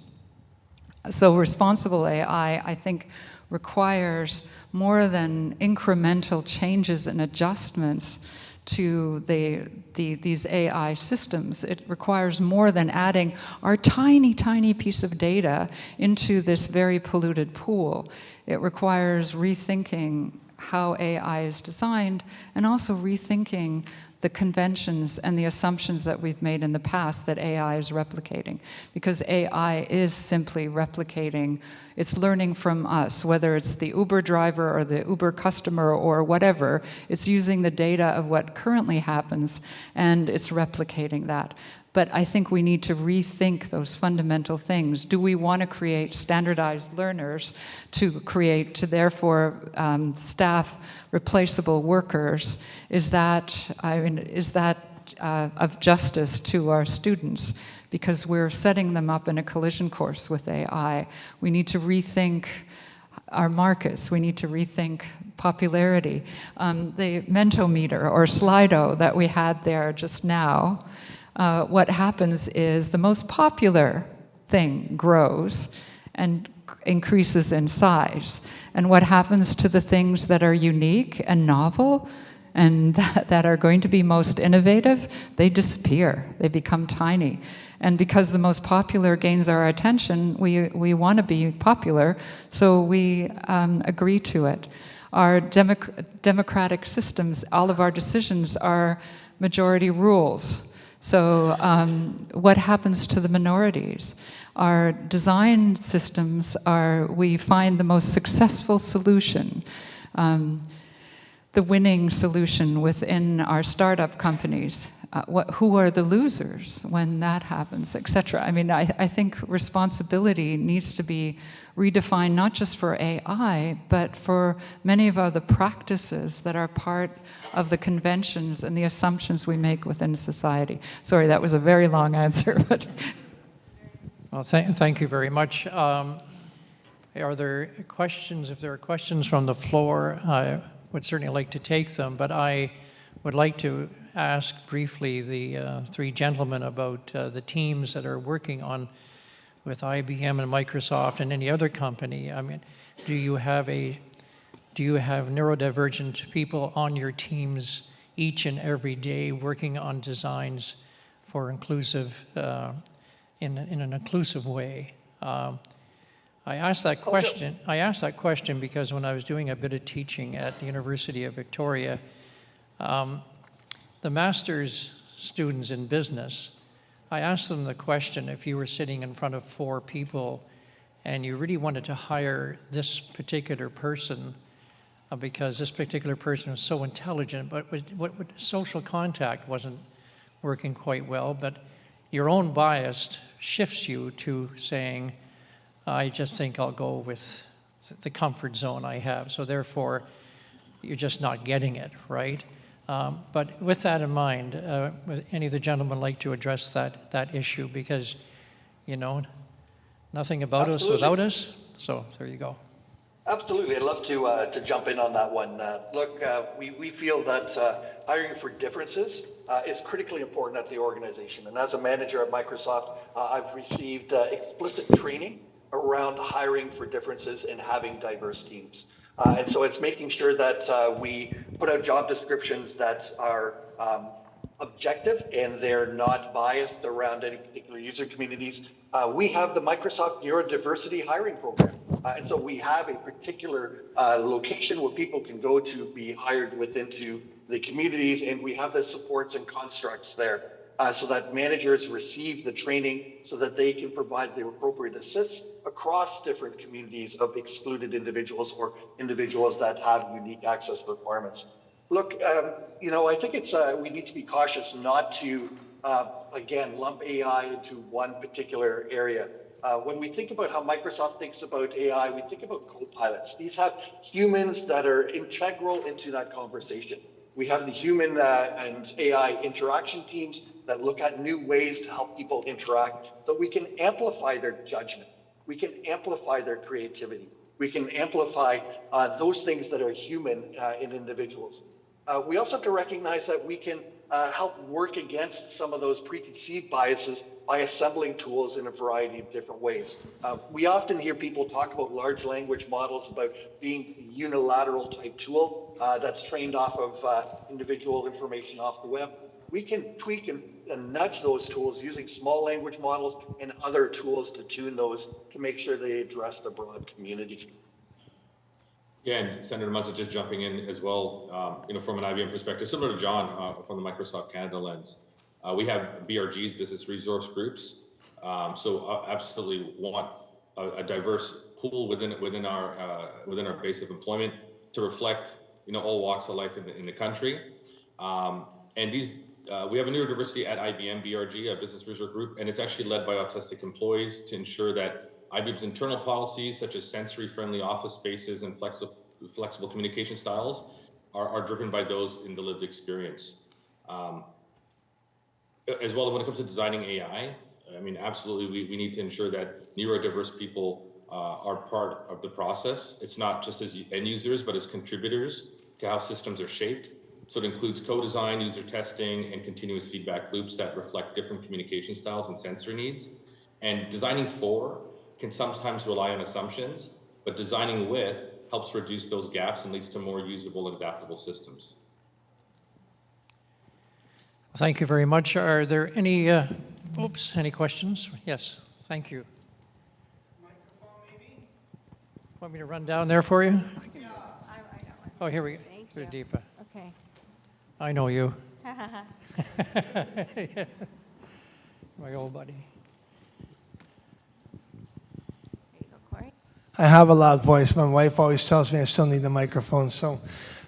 So responsible AI, I think, requires more than incremental changes and adjustments to these AI systems. It requires more than adding our tiny, tiny piece of data into this very polluted pool. It requires rethinking how AI is designed and also rethinking the conventions and the assumptions that we've made in the past that AI is replicating. Because AI is simply replicating, it's learning from us, whether it's the Uber driver or the Uber customer or whatever, it's using the data of what currently happens and it's replicating that. But I think we need to rethink those fundamental things. Do we want to create standardized learners to therefore staff replaceable workers? Is that of justice to our students? Because we're setting them up in a collision course with AI. We need to rethink our markets. We need to rethink popularity. The Mentometer or Slido that we had there just now, what happens is the most popular thing grows and increases in size. And what happens to the things that are unique and novel and that are going to be most innovative? They disappear. They become tiny. And because the most popular gains our attention, we want to be popular, so we agree to it. Our democratic systems, all of our decisions are majority rules. So what happens to the minorities? Our design systems are, we find the most successful solution, the winning solution within our startup companies. Who are the losers when that happens, etc. I mean, I think responsibility needs to be redefined not just for AI, but for many of other practices that are part of the conventions and the assumptions we make within society. Sorry, that was a very long answer. But well, thank you very much. Are there questions? If there are questions from the floor, I would certainly like to take them, but I would like to ask briefly the three gentlemen about the teams that are working on with IBM and Microsoft and any other company. I mean, do you have neurodivergent people on your teams each and every day working on designs for inclusive, in an inclusive way? I asked that question because when I was doing a bit of teaching at the University of Victoria, the master's students in business, I asked them the question, if you were sitting in front of 4 people and you really wanted to hire this particular person because this particular person was so intelligent, but social contact wasn't working quite well, but your own bias shifts you to saying, I just think I'll go with the comfort zone I have. So therefore, you're just not getting it, right? But with that in mind, would any of the gentlemen like to address that issue? Because, you know, nothing about us without us. So there you go. Absolutely. I'd love to jump in on that one. Look, we feel that hiring for differences is critically important at the organization. And as a manager at Microsoft, I've received explicit training around hiring for differences and having diverse teams. And so it's making sure that we put out job descriptions that are objective and they're not biased around any particular user communities. We have the Microsoft Neurodiversity Hiring Program. And so we have a particular location where people can go to be hired within the communities, and we have the supports and constructs there so that managers receive the training so that they can provide the appropriate assists across different communities of excluded individuals or individuals that have unique access requirements. Look, you know, I think it's we need to be cautious not to, again, lump AI into one particular area. When we think about how Microsoft thinks about AI, we think about co-pilots. These have humans that are integral into that conversation. We have the human and AI interaction teams that look at new ways to help people interact, so we can amplify their judgment. We can amplify their creativity. We can amplify those things that are human in individuals. We also have to recognize that we can help work against some of those preconceived biases by assembling tools in a variety of different ways. We often hear people talk about large language models about being a unilateral type tool that's trained off of individual information off the web. We can tweak and nudge those tools using small language models and other tools to tune those to make sure they address the broad community. Yeah, and Senator Munson, just jumping in as well, from an IBM perspective, similar to John from the Microsoft Canada lens, we have BRGs, business resource groups. So absolutely want a diverse pool within our base of employment to reflect all walks of life in the country. And these we have a neurodiversity at IBM BRG, a business resource group, and it's actually led by autistic employees to ensure that IBM's internal policies, such as sensory-friendly office spaces and flexible communication styles, are driven by those in the lived experience. As well, when it comes to designing AI, I mean, absolutely, we need to ensure that neurodiverse people are part of the process. It's not just as end users, but as contributors to how systems are shaped. So it includes co-design, user testing, and continuous feedback loops that reflect different communication styles and sensory needs. And designing for can sometimes rely on assumptions, but designing with helps reduce those gaps and leads to more usable and adaptable systems. Thank you very much. Are there any, any questions? Yes, thank you. Microphone, maybe? Want me to run down there for you? Yeah. I know. Oh, here we go. Thank Here's you. Deepa. Okay. I know you. My old buddy. There you go, Corey. I have a loud voice. My wife always tells me I still need the microphone. So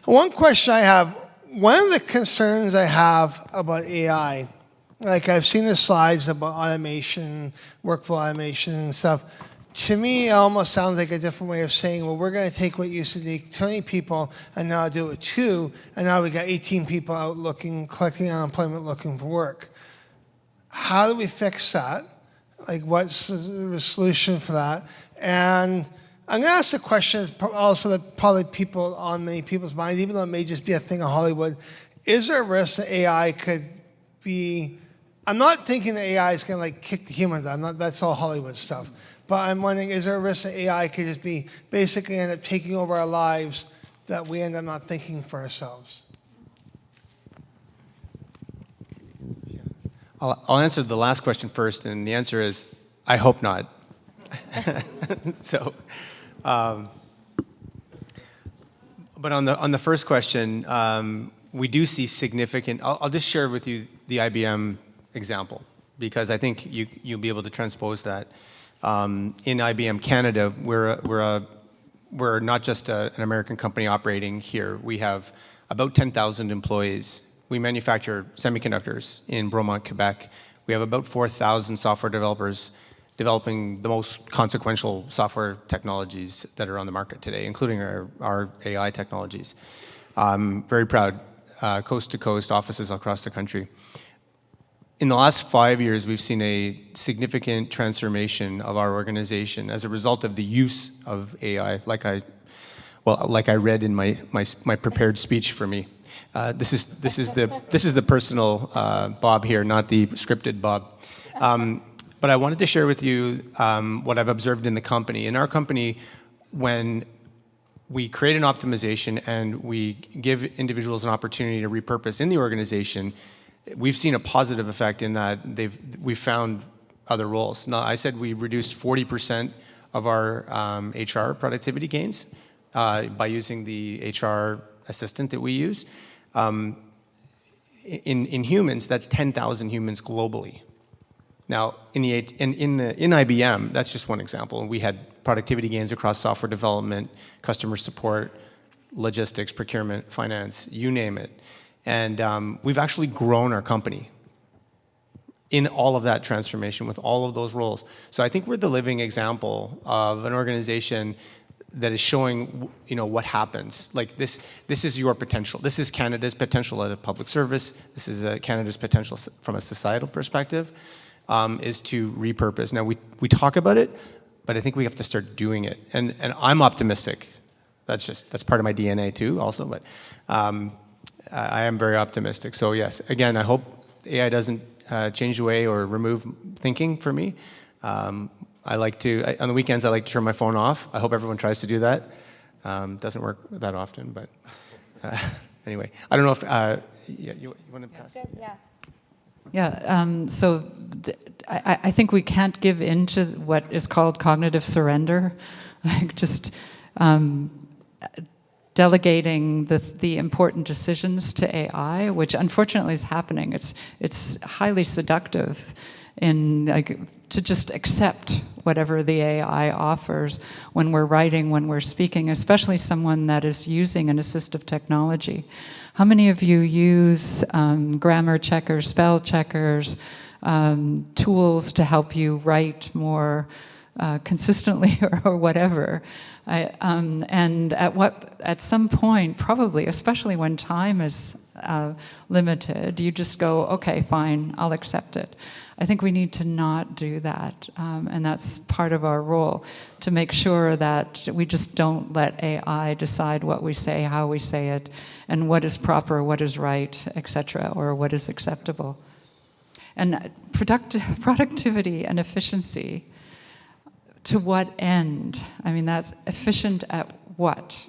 one question I have, one of the concerns I have about AI, like I've seen the slides about automation, workflow automation and stuff. To me, it almost sounds like a different way of saying, well, we're going to take what used to take 20 people and now do it 2, and now we got 18 people out collecting unemployment, looking for work. How do we fix that? Like, what's the solution for that? And I'm going to ask the question also that probably on many people's minds, even though it may just be a thing in Hollywood, is there a risk that AI could be, I'm not thinking that AI is going to like kick the humans out, that's all Hollywood stuff. But I'm wondering, is there a risk that AI could just be basically end up taking over our lives that we end up not thinking for ourselves? I'll answer the last question first, and the answer is, I hope not. So, but on the first question, we do see significant. I'll just share with you the IBM example because I think you'll be able to transpose that. In IBM Canada, we're not just an American company operating here. We have about 10,000 employees. We manufacture semiconductors in Bromont, Quebec. We have about 4,000 software developers developing the most consequential software technologies that are on the market today, including our AI technologies. Very proud, coast to coast offices across the country. In the last 5 years, we've seen a significant transformation of our organization as a result of the use of AI, like I read in my prepared speech for me. This is the personal Bob here, not the scripted Bob. But I wanted to share with you what I've observed in the company. In our company, when we create an optimization and we give individuals an opportunity to repurpose in the organization, we've seen a positive effect in that we've found other roles. Now, I said we reduced 40% of our HR productivity gains by using the HR assistant that we use. In humans, that's 10,000 humans globally. Now, in IBM, that's just one example. We had productivity gains across software development, customer support, logistics, procurement, finance, you name it. And we've actually grown our company in all of that transformation with all of those roles. So I think we're the living example of an organization that is showing, what happens. Like this is your potential. This is Canada's potential as a public service. This is Canada's potential from a societal perspective, is to repurpose. Now we talk about it, but I think we have to start doing it. And I'm optimistic. That's part of my DNA too, also. But I am very optimistic. So yes, again, I hope AI doesn't change the way or remove thinking for me. I like to, on the weekends, I like to turn my phone off. I hope everyone tries to do that. Doesn't work that often, but anyway. I don't know if, you want to pass? That's good, yeah. Yeah, so I think we can't give in to what is called cognitive surrender, like just delegating the important decisions to AI, which unfortunately is happening. It's highly seductive in to just accept whatever the AI offers when we're writing, when we're speaking, especially someone that is using an assistive technology. How many of you use grammar checkers, spell checkers, tools to help you write more consistently or whatever? And at some point, probably, especially when time is limited, you just go, okay, fine, I'll accept it. I think we need to not do that, and that's part of our role, to make sure that we just don't let AI decide what we say, how we say it, and what is proper, what is right, etc., or what is acceptable. And productivity and efficiency, to what end? I mean, that's efficient at what?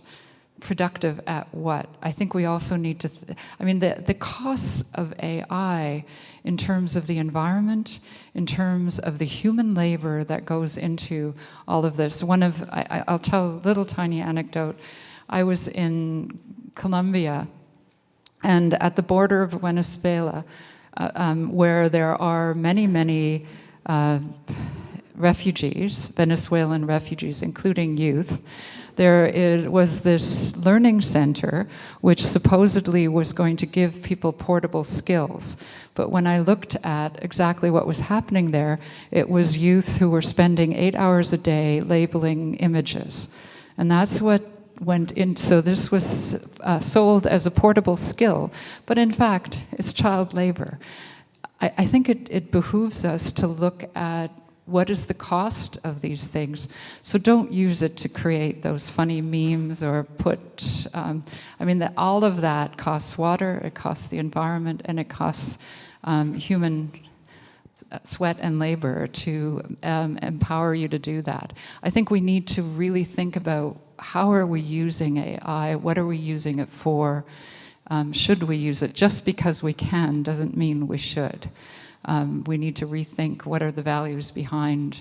Productive at what? I think we also need to, the costs of AI in terms of the environment, in terms of the human labor that goes into all of this. I'll tell a little tiny anecdote. I was in Colombia, and at the border of Venezuela, where there are many, many refugees, Venezuelan refugees, including youth. There was this learning center which supposedly was going to give people portable skills. But when I looked at exactly what was happening there, it was youth who were spending 8 hours a day labeling images. And that's what went in. So this was sold as a portable skill, but in fact, it's child labor. I think it behooves us to look at what is the cost of these things? So don't use it to create those funny memes or put, all of that costs water, it costs the environment, and it costs human sweat and labor to empower you to do that. I think we need to really think about how are we using AI? What are we using it for? Should we use it? Just because we can doesn't mean we should. We need to rethink what are the values behind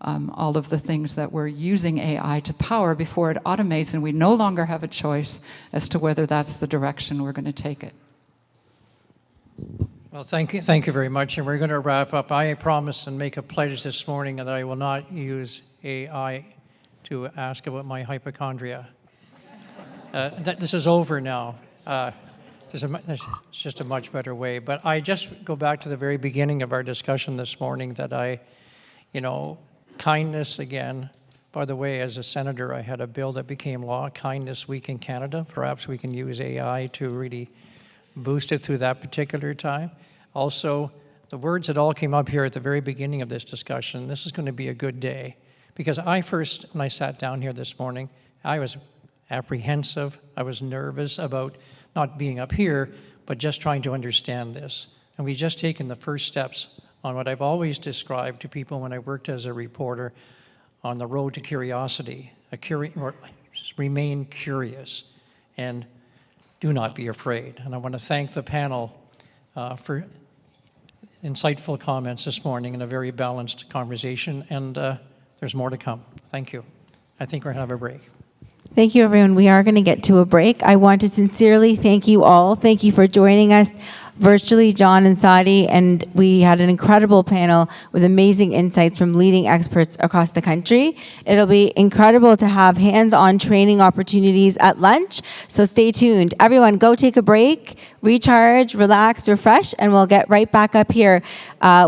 all of the things that we're using AI to power before it automates and we no longer have a choice as to whether that's the direction we're going to take it. Well, thank you very much, and we're going to wrap up. I promise and make a pledge this morning that I will not use AI to ask about my hypochondria. This is over now. There's just a much better way. But I just go back to the very beginning of our discussion this morning that kindness again. By the way, as a senator, I had a bill that became law, Kindness Week in Canada. Perhaps we can use AI to really boost it through that particular time. Also, the words that all came up here at the very beginning of this discussion, this is going to be a good day. Because when I sat down here this morning, I was apprehensive, I was nervous about not being up here, but just trying to understand this. And we've just taken the first steps on what I've always described to people when I worked as a reporter on the road to curiosity. Just remain curious and do not be afraid. And I want to thank the panel for insightful comments this morning and a very balanced conversation. And there's more to come. Thank you. I think we're going to have a break. Thank you, everyone. We are going to get to a break. I want to sincerely thank you all. Thank you for joining us virtually, John and Sadi, and we had an incredible panel with amazing insights from leading experts across the country. It'll be incredible to have hands-on training opportunities at lunch, so stay tuned. Everyone, go take a break, recharge, relax, refresh, and we'll get right back up here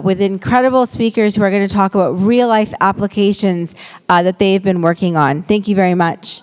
with incredible speakers who are going to talk about real-life applications that they've been working on. Thank you very much.